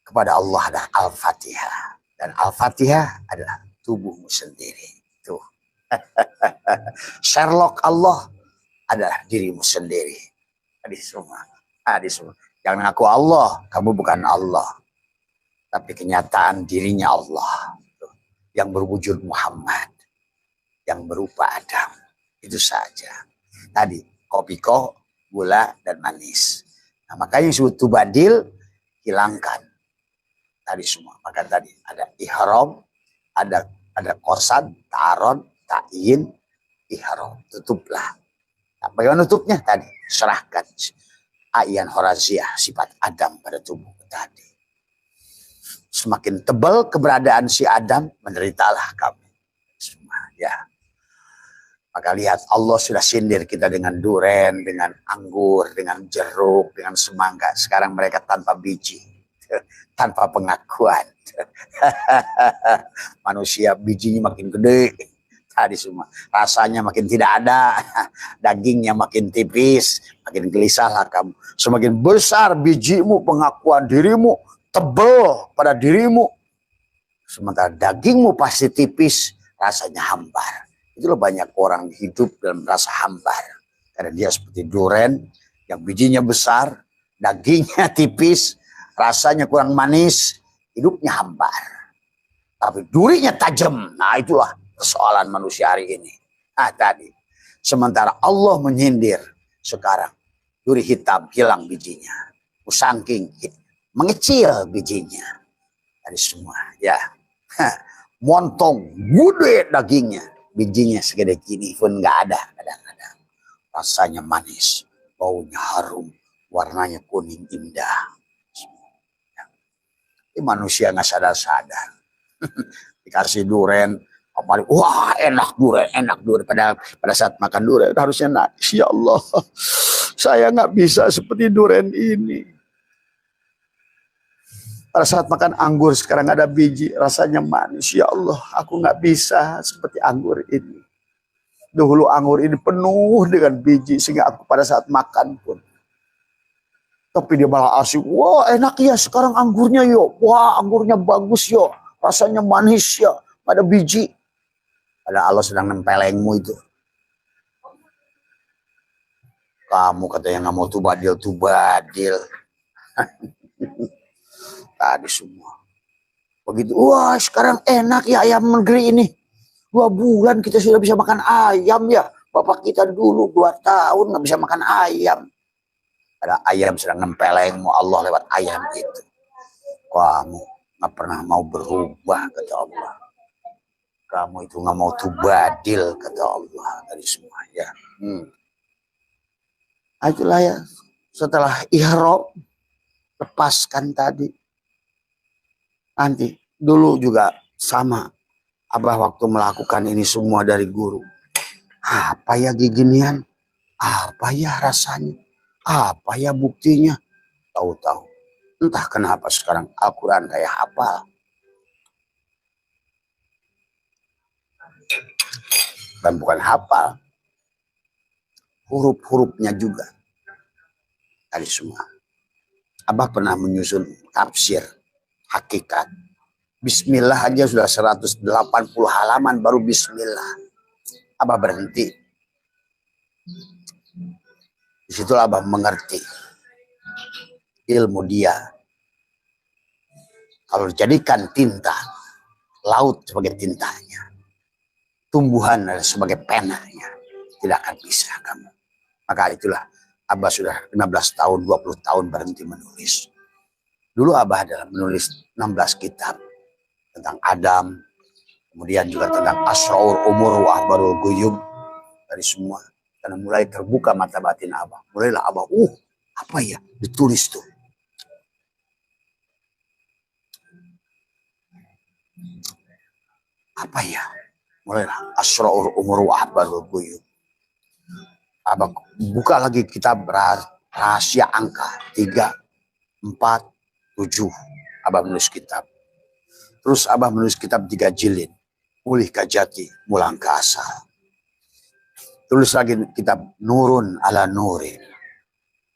kepada Allah adalah Al-Fatihah. Dan Al-Fatihah adalah tubuhmu sendiri. Tuh. Sherlock Allah adalah dirimu sendiri. Hadis semua. Jangan ngaku Allah, kamu bukan Allah. Tapi kenyataan dirinya Allah. Tuh. Yang berwujud Muhammad. Yang berupa Adam. Itu saja. Tadi, kopiko, gula, dan manis. Nah, makanya yang disebut tubadil, hilangkan. Tadi semua. Maka tadi ada ihram, ada kosan, taron, ta'yin, ihram. Tutuplah. Nah, bagaimana tutupnya? Tadi, serahkan. Ayan horaziah, sifat Adam pada tubuh tadi. Semakin tebal keberadaan si Adam, menderitalah kami semua. Ya. Maka lihat, Allah sudah sindir kita dengan duren, dengan anggur, dengan jeruk, dengan semangka. Sekarang mereka tanpa biji, tanpa pengakuan. Manusia bijinya makin gede. Tadi semua rasanya makin tidak ada, dagingnya makin tipis, makin gelisahlah kamu. Semakin besar bijimu, pengakuan dirimu tebal pada dirimu, sementara dagingmu pasti tipis, rasanya hambar. Itulah banyak orang hidup dalam rasa hambar, karena dia seperti duren yang bijinya besar, dagingnya tipis, rasanya kurang manis, hidupnya hambar. Tapi durinya tajam. Nah, itulah persoalan manusia hari ini. Nah, tadi. Sementara Allah menyindir sekarang. Duri hitam hilang bijinya. Saking mengecil bijinya. Dari semua. Ya. Montong. Gede dagingnya. Bijinya segede gini pun nggak ada. Kadang-kadang. Rasanya manis. Baunya harum. Warnanya kuning indah. Ini manusia nggak sadar-sadar. Dikasih duren. Wah, enak durian. Pada saat makan durian harusnya nangis. Ya Allah, saya nggak bisa seperti durian ini. Pada saat makan anggur sekarang ada biji, rasanya manis. Ya Allah, aku nggak bisa seperti anggur ini. Dahulu anggur ini penuh dengan biji sehingga aku pada saat makan pun. Tapi dia malah asik. Wah, enak ya sekarang anggurnya yo. Wah, anggurnya bagus yo. Rasanya manis ya. Ada biji. Ada Allah sedang nempelengmu itu. Kamu katanya nggak mau tubadil. Tadi semua. Begitu. Wah, sekarang enak ya ayam negeri ini. 2 bulan kita sudah bisa makan ayam ya. Bapak kita dulu 2 tahun nggak bisa makan ayam. Ada ayam sedang nempelengmu Allah lewat ayam itu. Kamu nggak pernah mau berubah, kata Allah. Kamu itu nggak mau tubadil, kata Allah dari semua ya. Itulah ya. Setelah ihram, lepaskan tadi. Nanti dulu juga sama. Abah waktu melakukan ini semua dari guru. Apa ya giginian? Apa ya rasanya? Apa ya buktinya? Tahu-tahu. Entah kenapa sekarang Al-Quran kayak hafal. Dan bukan hafal, huruf-hurufnya juga. Tadi semua. Abah pernah menyusun tafsir hakikat. Bismillah aja sudah 180 halaman baru bismillah. Abah berhenti. Disitulah Abah mengerti ilmu dia. Kalau dijadikan tinta, laut sebagai tintanya. Tumbuhan sebagai penanya, tidak akan bisa kamu. Maka itulah Abah sudah 15 tahun, 20 tahun berhenti menulis. Dulu Abah adalah menulis 16 kitab tentang Adam, kemudian juga tentang Asraul Umur wa Akhbarul Guyub, dari semua. Karena mulai terbuka mata batin Abah. Mulailah Abah, apa ya ditulis tuh. Apa ya? Mulailah Asraul Umur wa Akhbarul Guyub. Abah buka lagi kitab rahasia angka 3, 4, 7. Abah menulis kitab. Terus Abah menulis kitab 3 jilid. Mulih Kajati, Mulang ke Asal. Tulis lagi kitab Nurun ala Nurin.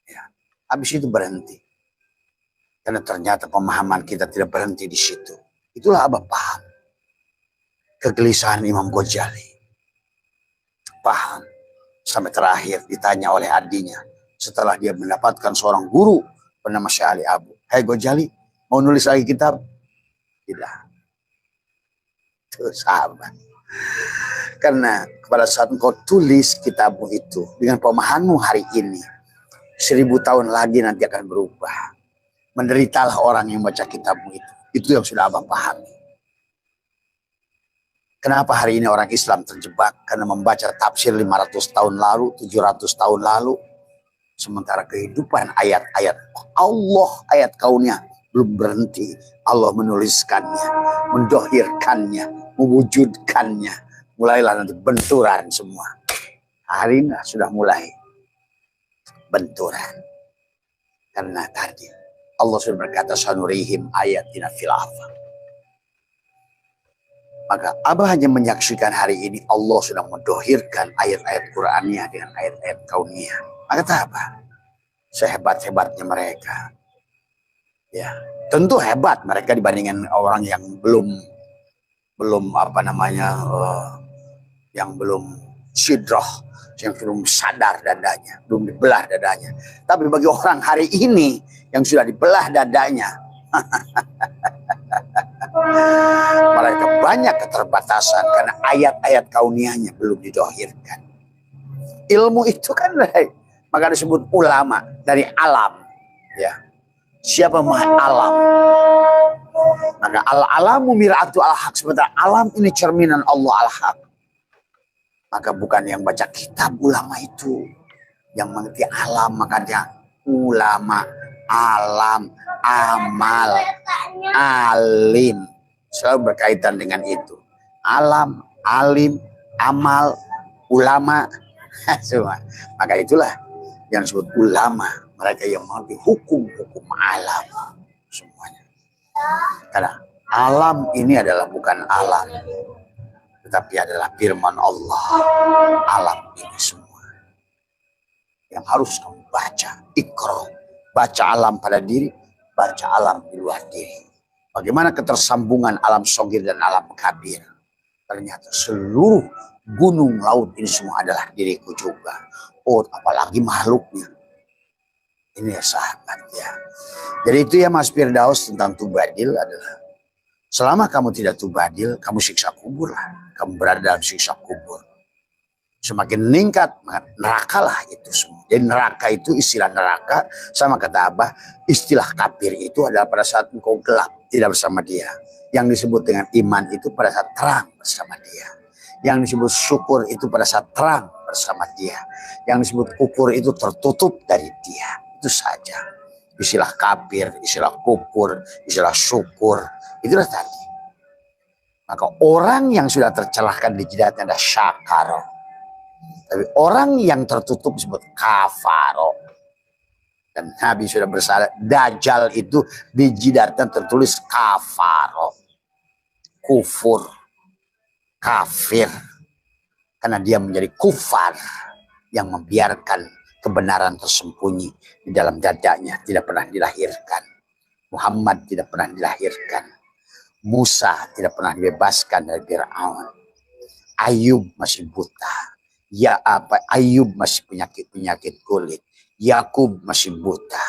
Ya. Habis itu berhenti. Karena ternyata pemahaman kita tidak berhenti di situ. Itulah Abah paham. Kegelisahan Imam Ghazali. Paham. Sampai terakhir ditanya oleh adiknya. Setelah dia mendapatkan seorang guru bernama Syekh Ali Abu. Hai Ghazali, mau nulis lagi kitab? Tidak. Itu sahabat. Karena pada saat engkau tulis kitabmu itu dengan pemahamanmu hari ini, 1000 tahun lagi nanti akan berubah. Menderitalah orang yang baca kitabmu itu. Itu yang sudah Abah pahami. Kenapa hari ini orang Islam terjebak? Karena membaca tafsir 500 tahun lalu, 700 tahun lalu. Sementara kehidupan ayat-ayat Allah, ayat kaunnya belum berhenti. Allah menuliskannya, mendohirkannya, mewujudkannya. Mulailah nanti benturan semua. Hari ini sudah mulai benturan. Karena tadi Allah sudah berkata, sanurihim ayatina fil afaq. Maka Abah hanya menyaksikan hari ini Allah sudah mendohirkan ayat-ayat Qur'annya dengan ayat-ayat kauniyah. Maka apa? Sehebat-hebatnya mereka. Ya, tentu hebat mereka dibandingkan orang yang belum yang belum sidrah, yang belum sadar dadanya, belum dibelah dadanya. Tapi bagi orang hari ini yang sudah dibelah dadanya, mereka banyak keterbatasan karena ayat-ayat kauniyahnya belum didohirkan. Ilmu itu kan maka disebut ulama dari alam. Ya, siapa maha alam? Maka al-alamu mir'atu al-haq. Sebenarnya alam ini cerminan Allah al-haq. Maka bukan yang baca kitab ulama itu yang mengerti alam, makanya ulama, alam, amal, alim selalu berkaitan dengan itu. Alam, alim, amal, ulama semua. Maka itulah yang disebut ulama, mereka yang mengerti hukum-hukum alam semuanya. Karena alam ini adalah bukan alam, tetapi adalah firman Allah. Alam ini semua yang harus kamu baca. Iqra, baca alam pada diri, baca alam di luar diri. Bagaimana ketersambungan alam sogir dan alam kabir. Ternyata seluruh gunung laut ini semua adalah diriku juga. Oh, apalagi makhluknya. Ini ya sahabat ya. Jadi itu ya Mas Firdaus tentang tubadil adalah selama kamu tidak tubadil, kamu siksa kubur lah. Kamu berada dalam siksa kubur. Semakin meningkat, neraka lah itu semua. Jadi neraka itu istilah neraka, sama kata Abah, istilah kafir itu adalah pada saat engkau gelap, tidak bersama dia. Yang disebut dengan iman itu pada saat terang bersama dia. Yang disebut syukur itu pada saat terang bersama dia. Yang disebut kufur itu tertutup dari dia. Itu saja. Istilah kafir, istilah kufur, istilah syukur. Itulah tadi. Maka orang yang sudah tercelahkan di jidatnya ada syakaro. Tapi orang yang tertutup disebut kafaro. Dan Nabi sudah bersabda, Dajjal itu di jidatnya tertulis kafaro. Kufur. Kafir. Karena dia menjadi kufar yang membiarkan kebenaran tersembunyi di dalam dadanya, tidak pernah dilahirkan. Muhammad tidak pernah dilahirkan. Musa tidak pernah dibebaskan dari Fir'aun. Ayub masih buta. Ayub masih penyakit kulit. Yakub masih buta.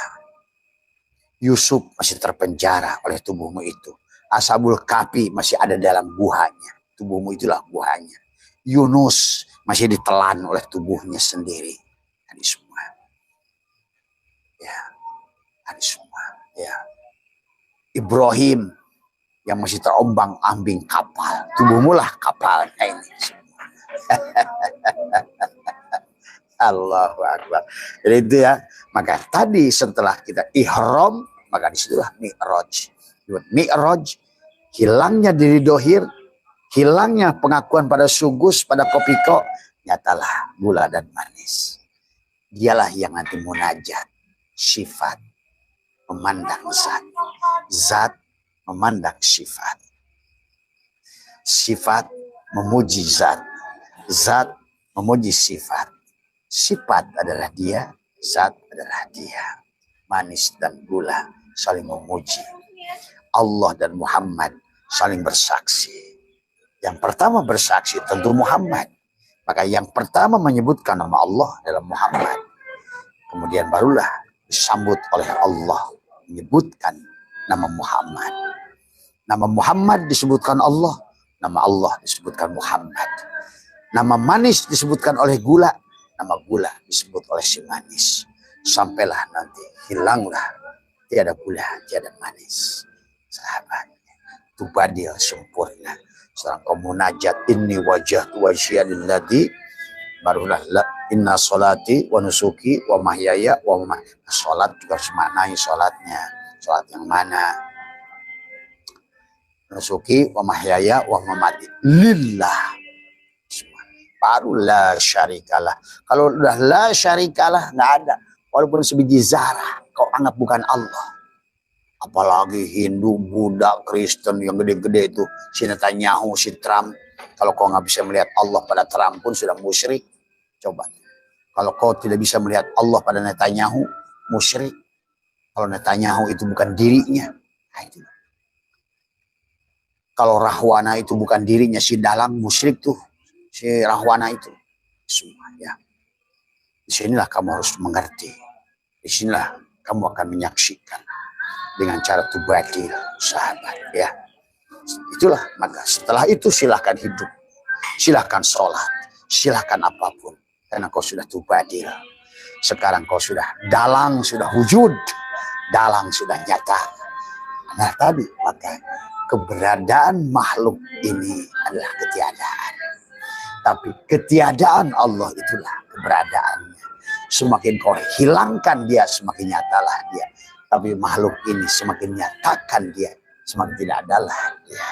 Yusuf masih terpenjara oleh tubuhmu itu. Ashabul Kahfi masih ada dalam guhanya. Tubuhmu itulah guhanya. Yunus masih ditelan oleh tubuhnya sendiri. Ini semua. Ya. Ini semua. Ya. Ibrahim yang masih terombang-ambing kapal. Tubuhmu lah kapalnya ini semua. Allahu Akbar. Jadi itu ya. Maka tadi setelah kita ihram, maka disitulah mi'raj. Mi'raj, hilangnya diri dohir, hilangnya pengakuan pada sugus, pada kopiko, nyatalah gula dan manis. Dialah yang nanti munajat, sifat, memandang zat. Zat memandang sifat. Sifat memuji zat. Zat memuji sifat. Sifat adalah dia, zat adalah dia. Manis dan gula saling memuji. Allah dan Muhammad saling bersaksi. Yang pertama bersaksi tentu Muhammad. Maka yang pertama menyebutkan nama Allah adalah Muhammad. Kemudian barulah disambut oleh Allah menyebutkan nama Muhammad. Nama Muhammad disebutkan Allah, nama Allah disebutkan Muhammad. Nama manis disebutkan oleh gula, nama gula disebut oleh si manis. Sampailah nanti hilanglah tiada gula, tiada manis. Sahabat, tubadil sempurna. Setelah kau munajat inni wajhtu wajhiya lilladzi, barulah inna sholati wa nusuki wa mahyaya wa mamati. Salat juga harus maknai salatnya. Sholat yang mana? Nusuki wa mahyaya wa mamati lillah. Baru la syarikalah. Kalau udah la syarikalah nggak ada. Walaupun sebiji zarah kau anggap bukan Allah. Apalagi Hindu, Buddha, Kristen yang gede-gede itu. Si Netanyahu, si Trump. Kalau kau nggak bisa melihat Allah pada Trump pun sudah musyrik. Coba. Kalau kau tidak bisa melihat Allah pada Netanyahu, musyrik. Kalau Netanyahu itu bukan dirinya. Nah, itu. Kalau Rahwana itu bukan dirinya, si Dalang musyrik tuh. Si Rahwana itu. Semua ya. Disinilah kamu harus mengerti. Disinilah kamu akan menyaksikan. Dengan cara tubadil, sahabat ya. Itulah, maka setelah itu silahkan hidup, silahkan sholat, silahkan apapun, karena kau sudah tubadil. Sekarang kau sudah dalang, sudah wujud, dalang sudah nyata. Nah tadi maka keberadaan makhluk ini adalah ketiadaan, tapi ketiadaan Allah itulah keberadaannya. Semakin kau hilangkan dia, semakin nyatalah dia. Tapi makhluk ini semakin nyatakan dia, semakin tidak adalah dia.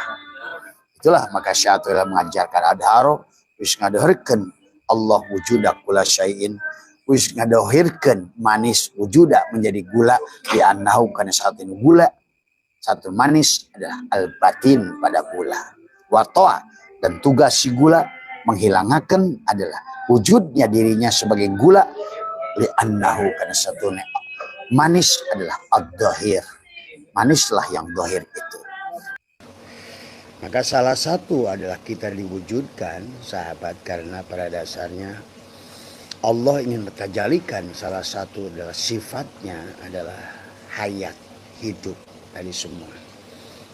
Itulah maka Syaikhul mengajarkan adharo, wis ngadohirkeun Allah wujuda kula syai'in, wis ngadohirkeun manis wujuda menjadi gula, di annahu kana satu gula, satu manis adalah al-batin pada gula. Watoa dan tugas si gula menghilangkan adalah wujudnya dirinya sebagai gula, li annahu kana satu manis adalah ad-dhahir. Manislah yang dhahir itu. Maka salah satu adalah kita diwujudkan, sahabat, karena pada dasarnya Allah ingin mentajalikan salah satu adalah sifatnya adalah hayat, hidup dari semua.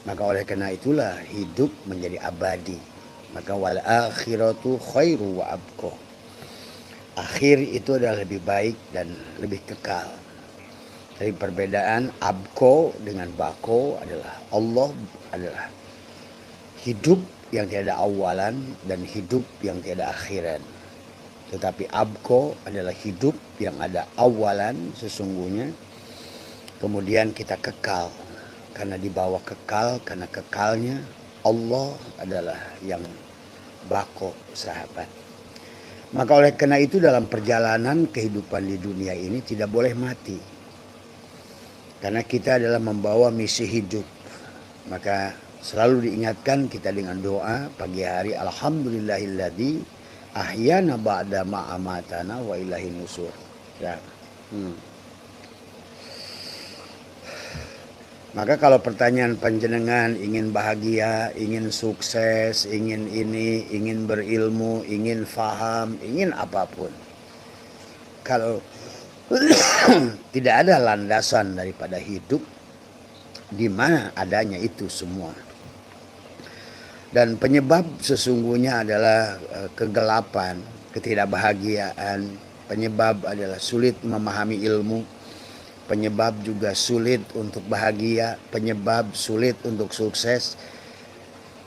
Maka oleh karena itulah hidup menjadi abadi. Maka wal akhiratu khairu wa abqa. Akhir itu adalah lebih baik dan lebih kekal. Dari perbedaan abko dengan bako adalah Allah adalah hidup yang tiada awalan dan hidup yang tiada akhiran. Tetapi abko adalah hidup yang ada awalan sesungguhnya. Kemudian kita kekal. Karena dibawa kekal, karena kekalnya Allah adalah yang bako, sahabat. Maka oleh karena itu dalam perjalanan kehidupan di dunia ini tidak boleh mati. Karena kita adalah membawa misi hidup. Maka selalu diingatkan kita dengan doa pagi hari. Alhamdulillahilladzi ahyana ba'da ma'amatana wa ilahi nusur. Ya. Maka kalau pertanyaan panjenengan ingin bahagia, ingin sukses, ingin ini, ingin berilmu, ingin faham, ingin apapun. Kalau tidak ada landasan daripada hidup di mana adanya itu semua. Dan penyebab sesungguhnya adalah kegelapan, ketidakbahagiaan. Penyebab adalah sulit memahami ilmu. Penyebab juga sulit untuk bahagia. Penyebab sulit untuk sukses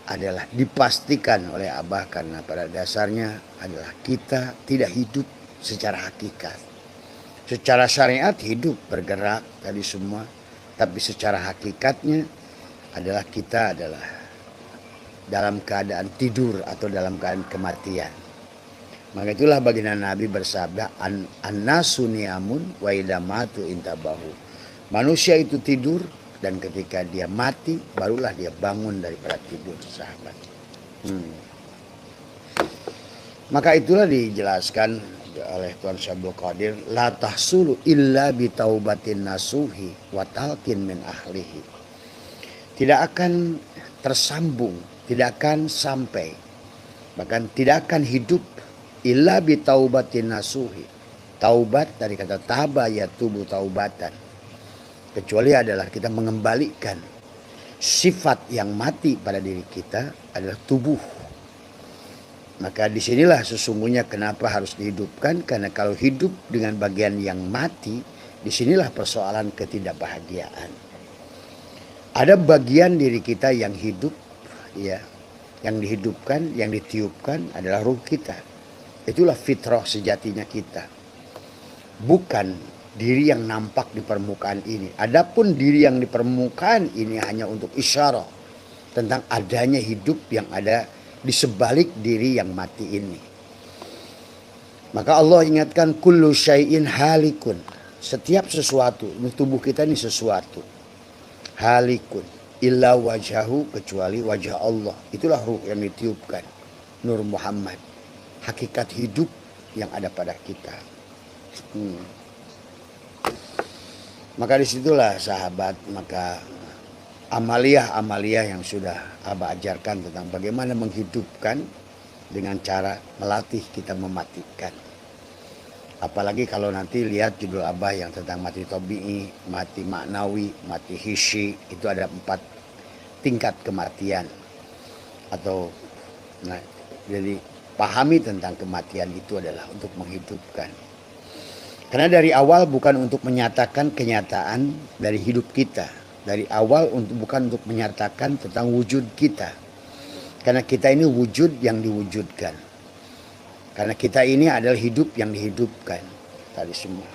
adalah dipastikan oleh Abah karena pada dasarnya adalah kita tidak hidup secara hakikat. Secara syariat hidup, bergerak tadi semua. Tapi secara hakikatnya adalah kita adalah dalam keadaan tidur atau dalam keadaan kematian. Maka itulah baginda Nabi bersabda, an-nasu niyamun wa idza matu intabahu. Manusia itu tidur dan ketika dia mati barulah dia bangun daripada tidur, sahabat. Maka itulah dijelaskan oleh Tuan Syabul Qadir, la tahsulu illa bi taubatin nasuhi wa talqin min ahlihi. Tidak akan tersambung, tidak akan sampai, bahkan tidak akan hidup illa bi taubatin nasuhi. Taubat dari kata taba yatubu taubatan. Kecuali adalah kita mengembalikan sifat yang mati pada diri kita adalah tubuh. Maka disinilah sesungguhnya kenapa harus dihidupkan. Karena kalau hidup dengan bagian yang mati, disinilah persoalan ketidakbahagiaan. Ada bagian diri kita yang hidup, ya, yang dihidupkan, yang ditiupkan adalah ruh kita. Itulah fitrah sejatinya kita. Bukan diri yang nampak di permukaan ini. Adapun diri yang di permukaan ini hanya untuk isyarat tentang adanya hidup yang ada di sebalik diri yang mati ini. Maka Allah ingatkan kullu syai'in halikun. Setiap sesuatu, tubuh kita ini sesuatu. Halikun illa wajahu, kecuali wajah Allah. Itulah ruh yang ditiupkan, Nur Muhammad, hakikat hidup yang ada pada kita. Maka disitulah sahabat, maka amalia-amalia yang sudah Abah ajarkan tentang bagaimana menghidupkan dengan cara melatih kita mematikan. Apalagi kalau nanti lihat judul Abah yang tentang mati tabi'i, mati maknawi, mati hissi, itu ada 4 tingkat kematian. Atau jadi pahami tentang kematian itu adalah untuk menghidupkan. Karena dari awal bukan untuk menyatakan kenyataan dari hidup kita. Dari awal bukan untuk menyatakan tentang wujud kita. Karena kita ini wujud yang diwujudkan. Karena kita ini adalah hidup yang dihidupkan tadi semua.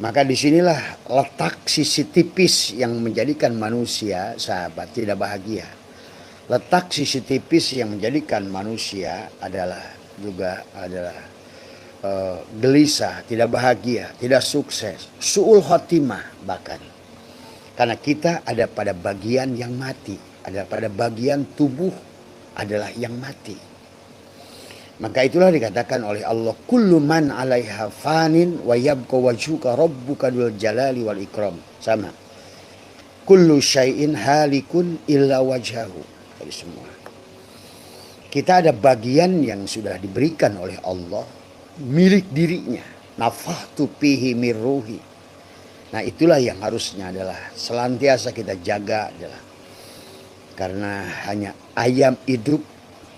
Maka disinilah letak sisi tipis yang menjadikan manusia, sahabat, tidak bahagia. Letak sisi tipis yang menjadikan manusia adalah gelisah, tidak bahagia, tidak sukses, su'ul khotimah bahkan. Karena kita ada pada bagian yang mati, ada pada bagian tubuh adalah yang mati. Maka itulah dikatakan oleh Allah, kullu man 'alaiha fanin wa yabqa wajhuka rabbuka dzul jalali wal ikram. Sama. Kullu syai'in halikun illa wajhahu. Jadi semua. Kita ada bagian yang sudah diberikan oleh Allah milik dirinya. Nafakhtu fihi mir ruhi. Nah, itulah yang harusnya adalah senantiasa kita jaga adalah. Karena hanya ayam hidup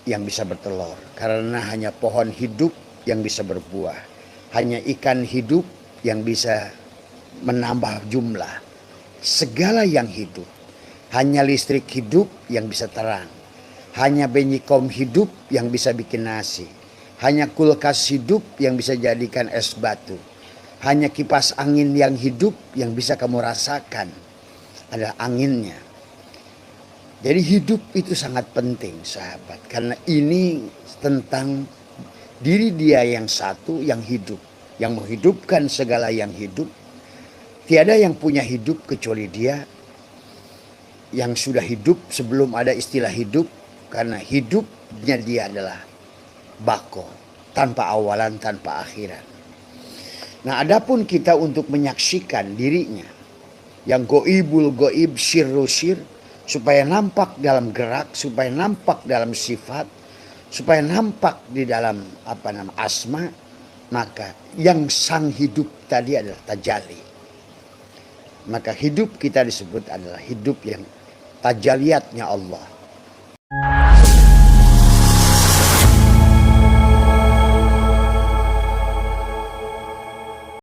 yang bisa bertelur, karena hanya pohon hidup yang bisa berbuah, hanya ikan hidup yang bisa menambah jumlah, segala yang hidup, hanya listrik hidup yang bisa terang, hanya benyikom hidup yang bisa bikin nasi, hanya kulkas hidup yang bisa jadikan es batu, hanya kipas angin yang hidup yang bisa kamu rasakan adalah anginnya. Jadi hidup itu sangat penting, sahabat. Karena ini tentang diri dia yang satu, yang hidup. Yang menghidupkan segala yang hidup. Tiada yang punya hidup kecuali dia. Yang sudah hidup sebelum ada istilah hidup. Karena hidupnya dia adalah bako. Tanpa awalan, tanpa akhiran. Nah, adapun kita untuk menyaksikan dirinya. Yang goibul goib, syirru syir. Supaya nampak dalam gerak, supaya nampak dalam sifat, supaya nampak di dalam asma, maka yang sang hidup tadi adalah tajalli. Maka hidup kita disebut adalah hidup yang tajaliatnya Allah.